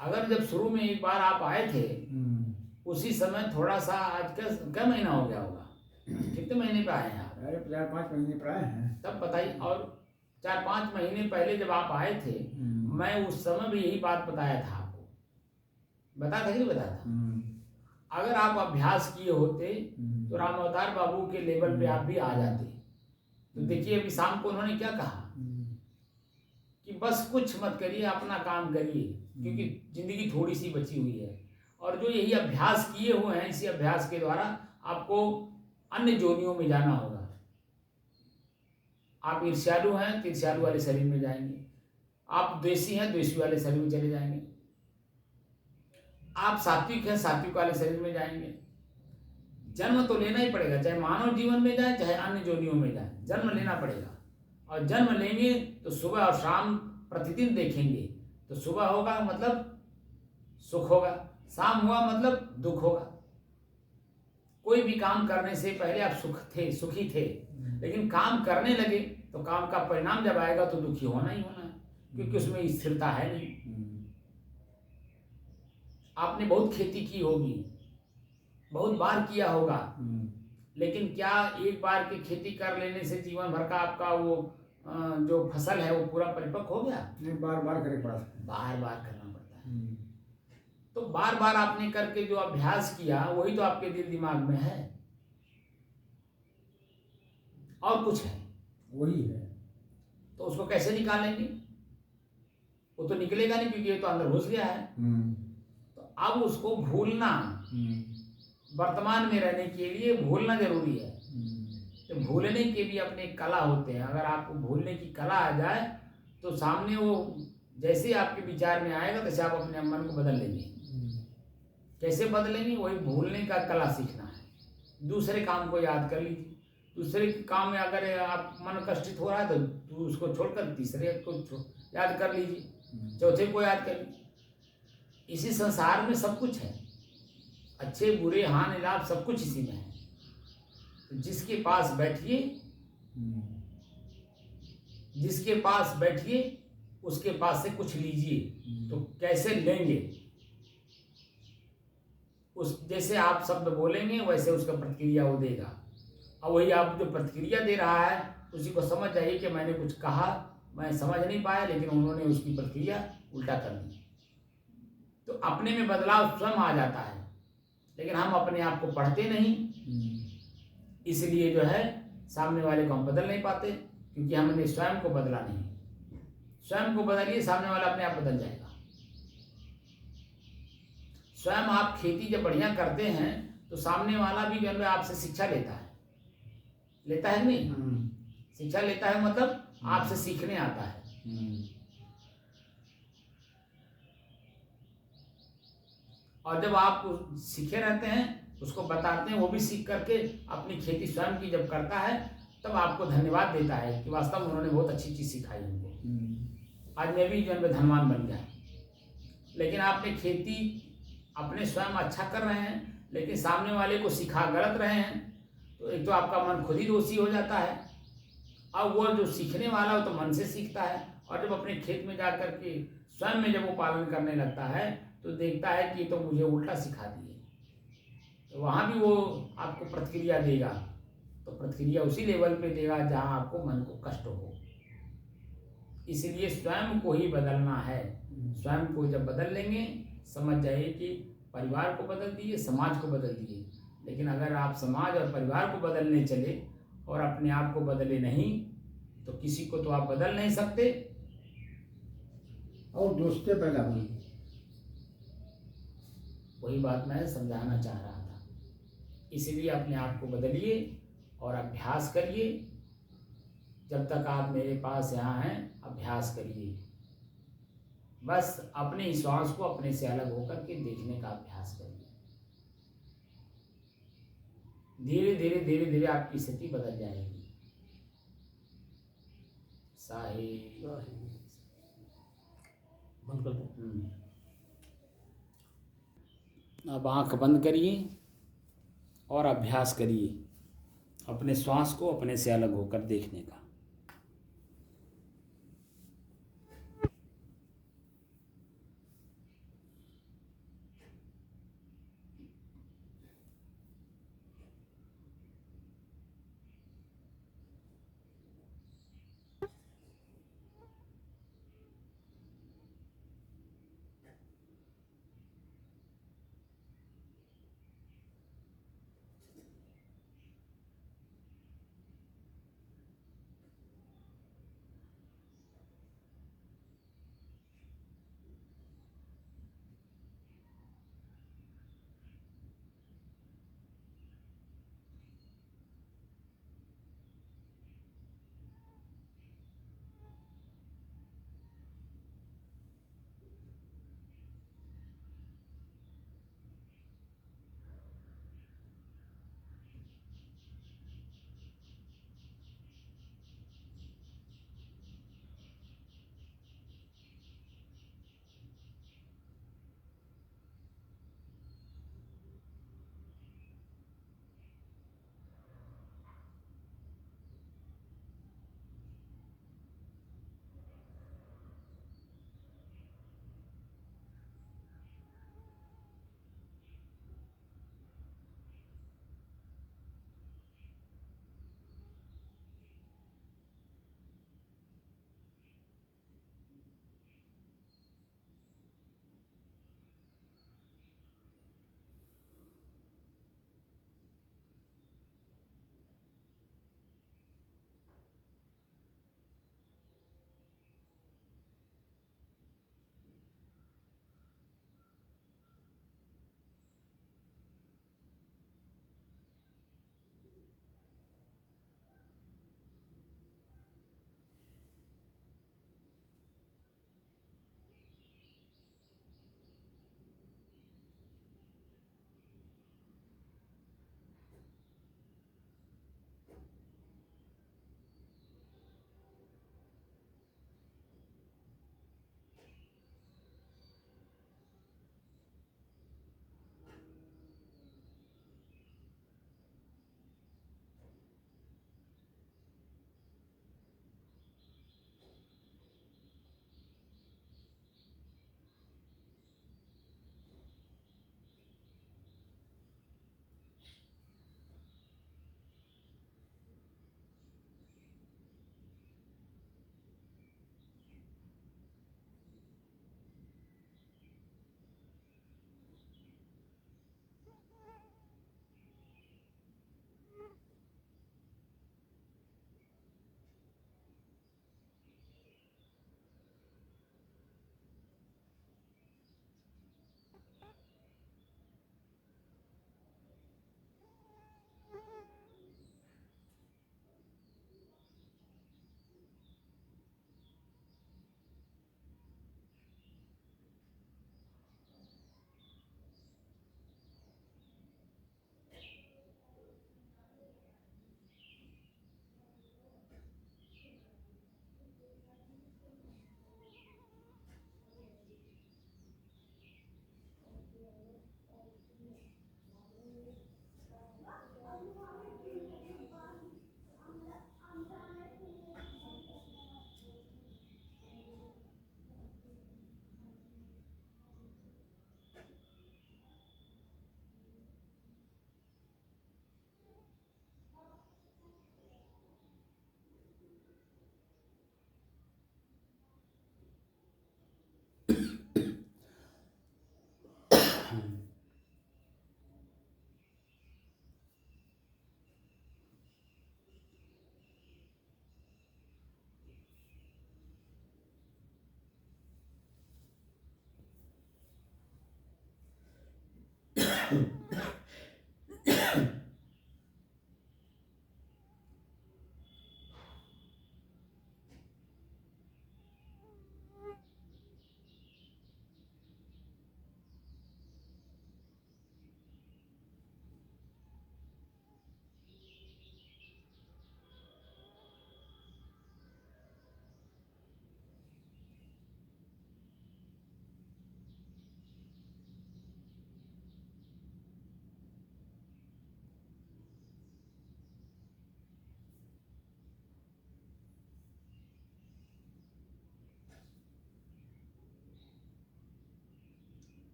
अगर जब शुरू में एक बार आप आए थे उसी समय थोड़ा सा, आज क्या महीना हो गया होगा, कितने महीने पे आए हैं आप? अरे 4-5 महीने पर आए हैं। तब बताइए। और 4-5 महीने पहले जब आप आए थे मैं उस समय भी यही बात बताया था आपको, बताया था कि नहीं बताया था? अगर आप अभ्यास किए होते तो राम अवतार बाबू के लेवल पे आप भी आ जाते। तो देखिए अभी शाम को उन्होंने क्या कहा कि बस कुछ मत करिए, अपना काम करिए, क्योंकि जिंदगी थोड़ी सी बची हुई है। और जो यही अभ्यास किए हुए हैं, इसी अभ्यास के द्वारा आपको अन्य जोनियों में जाना होगा। आप ईर्ष्यालु हैं तो ईर्ष्यालु वाले शरीर में जाएंगे, आप द्वेषी हैं द्वेषी वाले शरीर में चले जाएंगे, आप सात्विक हैं सात्विक वाले शरीर में जाएंगे। जन्म तो लेना ही पड़ेगा, चाहे मानव जीवन में जाए चाहे अन्य जोनियों में जाए, जन्म लेना पड़ेगा। और जन्म लेंगे तो सुबह और शाम प्रतिदिन देखेंगे, तो सुबह होगा मतलब सुख होगा, शाम हुआ मतलब दुख होगा। कोई भी काम करने से पहले आप सुखी थे, लेकिन काम करने लगे तो काम का परिणाम जब आएगा तो दुखी होना ही होना है, क्योंकि उसमें स्थिरता है नहीं। आपने बहुत खेती की होगी, बहुत बार किया होगा, लेकिन क्या एक बार की खेती कर लेने से जीवन भर का आपका वो जो फसल है वो पूरा परिपक्व हो गया? नहीं, बार बार करे पड़ा। बार बार करना पड़ता है। तो बार बार आपने करके जो अभ्यास किया वही तो आपके दिल दिमाग में है, और कुछ है वही है। तो उसको कैसे निकालेंगे? वो तो निकलेगा नहीं, क्योंकि ये तो अंदर घुस गया है। तो अब उसको भूलना, वर्तमान में रहने के लिए भूलना जरूरी है। तो भूलने के भी अपने कला होते हैं। अगर आपको भूलने की कला आ जाए तो सामने वो जैसे आपके विचार में आएगा तैसे आप अपने मन को बदल लेंगे। कैसे बदलेंगे? वही भूलने का कला सीखना है। दूसरे काम को याद कर लीजिए। दूसरे काम में अगर आप मन कष्टित हो रहा है तो उसको छोड़कर तीसरे को याद कर लीजिए, चौथे को याद कर लीजिए। इसी संसार में सब कुछ है, अच्छे बुरे हानि लाभ सब कुछ इसी में है। तो जिसके पास बैठिए उसके पास से कुछ लीजिए। तो कैसे लेंगे? उस जैसे आप शब्द बोलेंगे वैसे उसका प्रतिक्रिया वो देगा, और वही आप जो प्रतिक्रिया दे रहा है उसी को समझ जाइए कि मैंने कुछ कहा, मैं समझ नहीं पाया, लेकिन उन्होंने उसकी प्रतिक्रिया उल्टा कर दी। तो अपने में बदलाव स्वयं आ जाता है, लेकिन हम अपने आप को पढ़ते नहीं, इसलिए जो है सामने वाले को हम बदल नहीं पाते, क्योंकि हमने स्वयं को बदला नहीं। स्वयं को बदलिए, सामने वाला अपने आप बदल जाएगा। स्वयं आप खेती जब बढ़िया करते हैं तो सामने वाला भी जो है आपसे शिक्षा लेता है नहीं? शिक्षा लेता है मतलब आपसे सीखने आता है। और जब आप सीखे रहते हैं, उसको बताते हैं, वो भी सीख करके अपनी खेती स्वयं की जब करता है तब आपको धन्यवाद देता है कि वास्तव में उन्होंने बहुत अच्छी चीज सिखाई हमको। आज मैं भी जो है धनवान बन गया। लेकिन आपने खेती अपने स्वयं अच्छा कर रहे हैं, लेकिन सामने वाले को सिखा गलत रहे हैं, तो एक तो आपका मन खुद ही दोषी हो जाता है। अब वो जो सीखने वाला हो तो मन से सीखता है, और जब अपने खेत में जा कर के स्वयं में जब वो पालन करने लगता है तो देखता है कि तो मुझे उल्टा सिखा दिए, तो वहाँ भी वो आपको प्रतिक्रिया देगा। तो प्रतिक्रिया उसी लेवल पे देगा जहाँ आपको मन को कष्ट हो। इसलिए स्वयं को ही बदलना है। स्वयं को जब बदल लेंगे, समझ जाइए कि परिवार को बदल दिए, समाज को बदल दिए। लेकिन अगर आप समाज और परिवार को बदलने चले और अपने आप को बदले नहीं, तो किसी को तो आप बदल नहीं सकते, और दोस्तें पैदा हुई। वही बात मैं समझाना चाह रहा था। इसलिए अपने आप को बदलिए और अभ्यास करिए। जब तक आप मेरे पास यहाँ हैं, अभ्यास करिए। बस अपने ही श्वास को अपने से अलग होकर के देखने का अभ्यास करिए। धीरे धीरे धीरे धीरे आपकी स्थिति बदल जाएगी। साहिब बंद कर दो। अब आंख बंद करिए और अभ्यास करिए अपने श्वास को अपने से अलग होकर देखने का।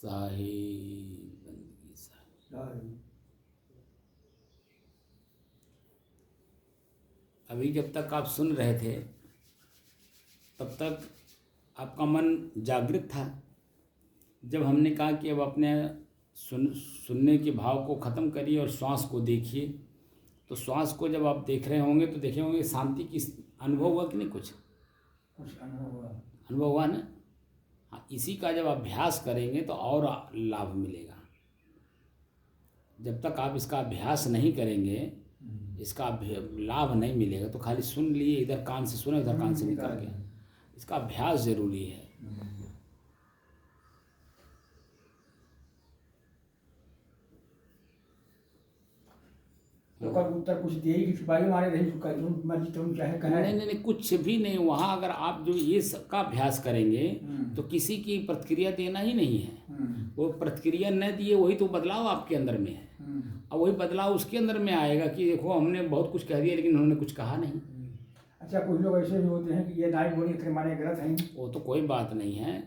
साहिब बंदगी साहिब। अभी जब तक आप सुन रहे थे तब तक आपका मन जागृत था। जब हमने कहा कि अब अपने सुनने के भाव को ख़त्म करिए और श्वास को देखिए, तो श्वास को जब आप देख रहे होंगे तो देखे होंगे शांति की अनुभव हुआ कि नहीं? कुछ अनुभव हुआ ना? हाँ, इसी का जब अभ्यास करेंगे तो और लाभ मिलेगा। जब तक आप इसका अभ्यास नहीं करेंगे, इसका लाभ नहीं मिलेगा। तो खाली सुन लिए, इधर कान से सुने उधर कान से निकल गया। इसका अभ्यास जरूरी है। तो कब उत्तर कुछ दे ही छुपाई मारे रही मर्जी तुम चाहे कहना। नहीं, कुछ भी नहीं। वहाँ अगर आप जो ये सबका अभ्यास करेंगे तो किसी की प्रतिक्रिया देना ही नहीं है। वो प्रतिक्रिया न दिए वही तो बदलाव आपके अंदर में है। और वही बदलाव उसके अंदर में आएगा कि देखो हमने बहुत कुछ कह दिया लेकिन उन्होंने कुछ कहा नहीं। अच्छा, कुछ लोग ऐसे भी होते हैं कि ये नाई बोली तेरे माने गलत है। वो तो कोई बात नहीं है,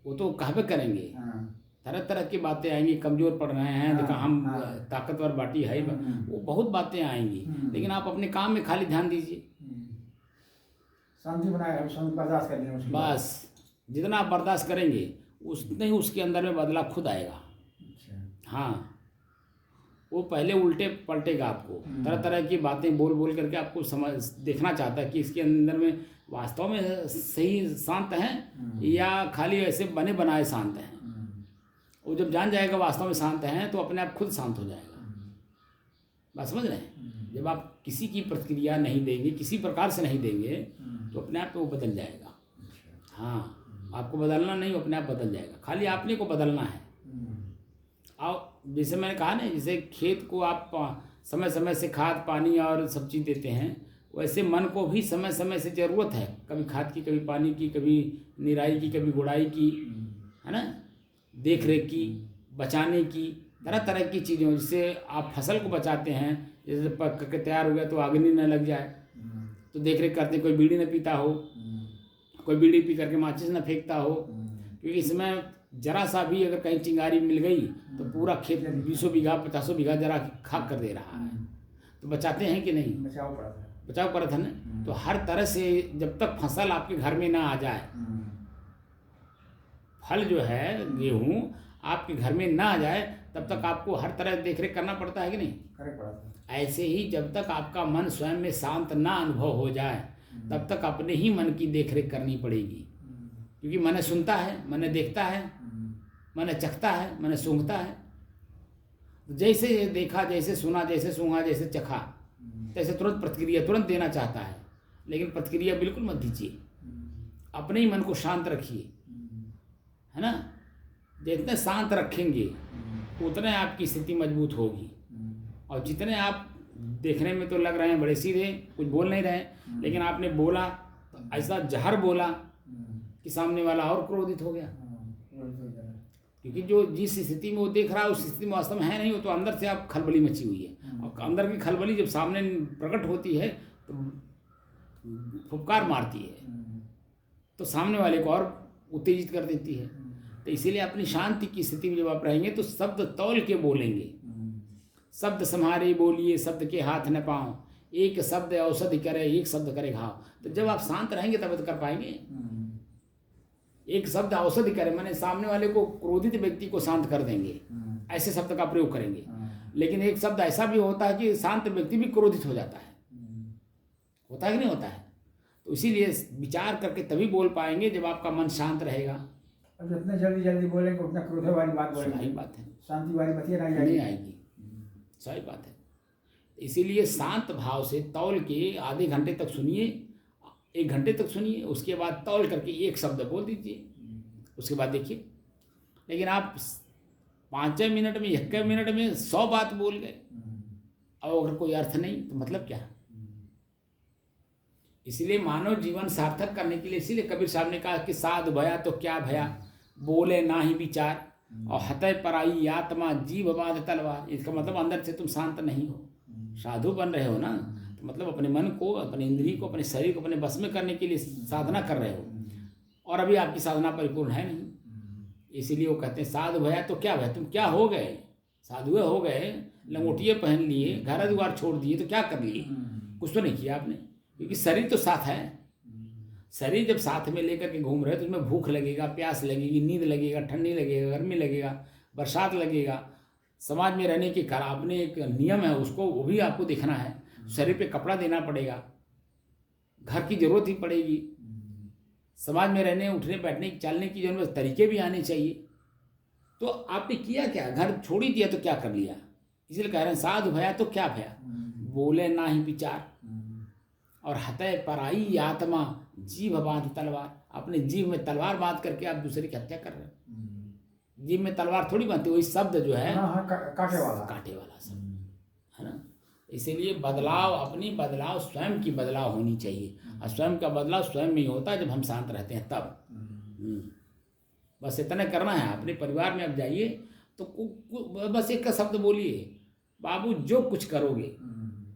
वो तो कहाँ पे करेंगे। तरह तरह की बातें आएंगी, कमज़ोर पड़ रहे हैं, देखा हम ताकतवर बाटी है, वो बहुत बातें आएंगी। लेकिन आप अपने काम में खाली ध्यान दीजिए, शांति बनाए, बर्दाश्त कर लें। बस जितना आप बर्दाश्त करेंगे उतने ही उसके अंदर में बदलाव खुद आएगा। हाँ, वो पहले उल्टे पलटेगा आपको, तरह तरह की बातें बोल बोल करके आपको समझ देखना चाहता है कि इसके अंदर में वास्तव में सही शांत हैं या खाली ऐसे बने बनाए शांत हैं। वो जब जान जाएगा वास्तव में शांत हैं तो अपने आप खुद शांत हो जाएगा। बात समझ रहे हैं? जब आप किसी की प्रतिक्रिया नहीं देंगे, किसी प्रकार से नहीं देंगे, तो अपने आप वो बदल जाएगा। हाँ, आपको बदलना नहीं, अपने आप बदल जाएगा। खाली आपने को बदलना है। और जैसे मैंने कहा ना, जैसे खेत को आप समय समय से खाद पानी और सब चीज़ देते हैं, वैसे मन को भी समय समय से ज़रूरत है। कभी खाद की, कभी पानी की, कभी निराई की, कभी गुड़ाई की, है ना, देख रेख की, बचाने की, तरह तरह की चीज़ें। जिससे आप फसल को बचाते हैं, जैसे पक करके तैयार हो गया तो अग्नि न लग जाए, तो देख रेख करते। कोई बीड़ी न पीता हो, कोई बीड़ी पी करके माचिस न फेंकता हो, क्योंकि इसमें जरा सा भी अगर कहीं चिंगारी मिल गई तो पूरा खेत 20 बीघा 50 बीघा जरा खाक कर दे रहा है। तो बचाते हैं कि नहीं? बचाव पड़ा था ना। तो हर तरह से जब तक फसल आपके घर में ना आ जाए, फल जो है गेहूँ आपके घर में ना आ जाए, तब तक आपको हर तरह देख रेख करना पड़ता है कि नहीं? ऐसे ही जब तक आपका मन स्वयं में शांत ना अनुभव हो जाए, तब तक अपने ही मन की देख रेख करनी पड़ेगी। क्योंकि मन सुनता है, मन देखता है, मन चखता है, मन सूंघता है। जैसे देखा, जैसे सुना, जैसे सूंघा, जैसे चखा, तैसे तुरंत प्रतिक्रिया तुरंत देना चाहता है। लेकिन प्रतिक्रिया बिल्कुल मत दीजिए, अपने ही मन को शांत रखिए, है ना। जितने शांत रखेंगे उतने आपकी स्थिति मजबूत होगी। और जितने आप देखने में तो लग रहे हैं बड़े सीधे, कुछ बोल नहीं रहे, लेकिन आपने बोला तो ऐसा जहर बोला कि सामने वाला और क्रोधित हो गया। क्योंकि जो जिस स्थिति में वो देख रहा है उस स्थिति में वास्तव में है नहीं, वो तो अंदर से आप खलबली मची हुई है। और अंदर की खलबली जब सामने प्रकट होती है तो फुफकार मारती है, तो सामने वाले को और उत्तेजित कर देती है। तो इसीलिए अपनी शांति की स्थिति में जब आप रहेंगे तो शब्द तौल के बोलेंगे। शब्द सम्हारे बोलिए, शब्द के हाथ न पाओ, एक शब्द औषधि करे, एक शब्द करे घाव। तो जब आप शांत रहेंगे तब तो कर पाएंगे। एक शब्द औषधि करे माने सामने वाले को, क्रोधित व्यक्ति को शांत कर देंगे, ऐसे शब्द का प्रयोग करेंगे। लेकिन एक शब्द ऐसा भी होता है कि शांत व्यक्ति भी क्रोधित हो जाता है। होता है कि नहीं होता है? तो इसीलिए विचार करके तभी बोल पाएंगे जब आपका मन शांत रहेगा। अब जितना जल्दी जल्दी बोलेंगे उतना क्रोध वाली बात बोलेंगे। सही बात है, शांति वाली बात नहीं आएगी। सही बात है। इसीलिए शांत भाव से तौल के आधे घंटे तक सुनिए, 1 घंटे तक सुनिए, उसके बाद तौल करके एक शब्द बोल दीजिए, उसके बाद देखिए। लेकिन आप 5 मिनट में, 1 मिनट में 100 बात बोल गए और अगर कोई अर्थ नहीं तो मतलब क्या? इसलिए मानव जीवन सार्थक करने के लिए, इसीलिए कबीर साहब ने कहा कि साधु भया तो क्या भया, बोले ना ही विचार, और हतय पराई आत्मा जीव बाध तलवार। इसका मतलब अंदर से तुम शांत नहीं हो, साधु बन रहे हो ना, तो मतलब अपने मन को, अपने इंद्रिय को, अपने शरीर को अपने बस में करने के लिए साधना कर रहे हो, और अभी आपकी साधना परिपूर्ण है नहीं। इसीलिए वो कहते हैं साधु भया तो क्या भया, तुम क्या हो गए, साधुए हो गए, लंगोटिए पहन लिए, घर द्वार छोड़ दिए, तो क्या कर लिए, कुछ तो नहीं किया आपने, क्योंकि शरीर तो साथ है। शरीर जब साथ में लेकर के घूम रहे तो उसमें भूख लगेगा, प्यास लगेगी, नींद लगेगा, ठंडी लगेगा, गर्मी लगेगा, बरसात लगेगा। समाज में रहने के कारण अपने एक नियम है, उसको वो भी आपको देखना है। शरीर पे कपड़ा देना पड़ेगा, घर की जरूरत ही पड़ेगी, समाज में रहने उठने बैठने चलने की जरूरत, तरीके भी आने चाहिए। तो आपने किया क्या, घर छोड़ ही दिया तो क्या कर लिया। इसलिए कह रहे हैं साधु भया तो क्या भया, बोले ना ही विचार और हतय पराई आत्मा, जीभ बांध तलवार। अपने जीभ में तलवार बांध करके आप दूसरे की हत्या कर रहे हो। जीभ में तलवार थोड़ी बांधते, वही शब्द जो है काटे वाला शब्द है ना। इसीलिए बदलाव, अपनी बदलाव स्वयं की बदलाव होनी चाहिए, और स्वयं का बदलाव स्वयं में ही होता है जब हम शांत रहते हैं तब। बस इतना करना है। अपने परिवार में अब जाइए तो बस एक का शब्द बोलिए, बाबू जो कुछ करोगे,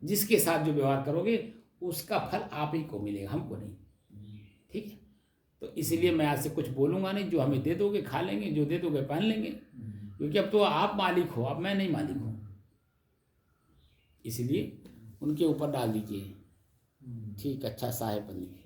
जिसके साथ जो व्यवहार करोगे, उसका फल आप ही को मिलेगा, हमको नहीं। ठीक है, तो इसलिए मैं आज से कुछ बोलूँगा नहीं, जो हमें दे दोगे खा लेंगे, जो दे दोगे पहन लेंगे, क्योंकि अब तो आप मालिक हो, अब मैं नहीं मालिक हूँ। इसलिए उनके ऊपर डाल दीजिए। ठीक, अच्छा साहेब बनिए।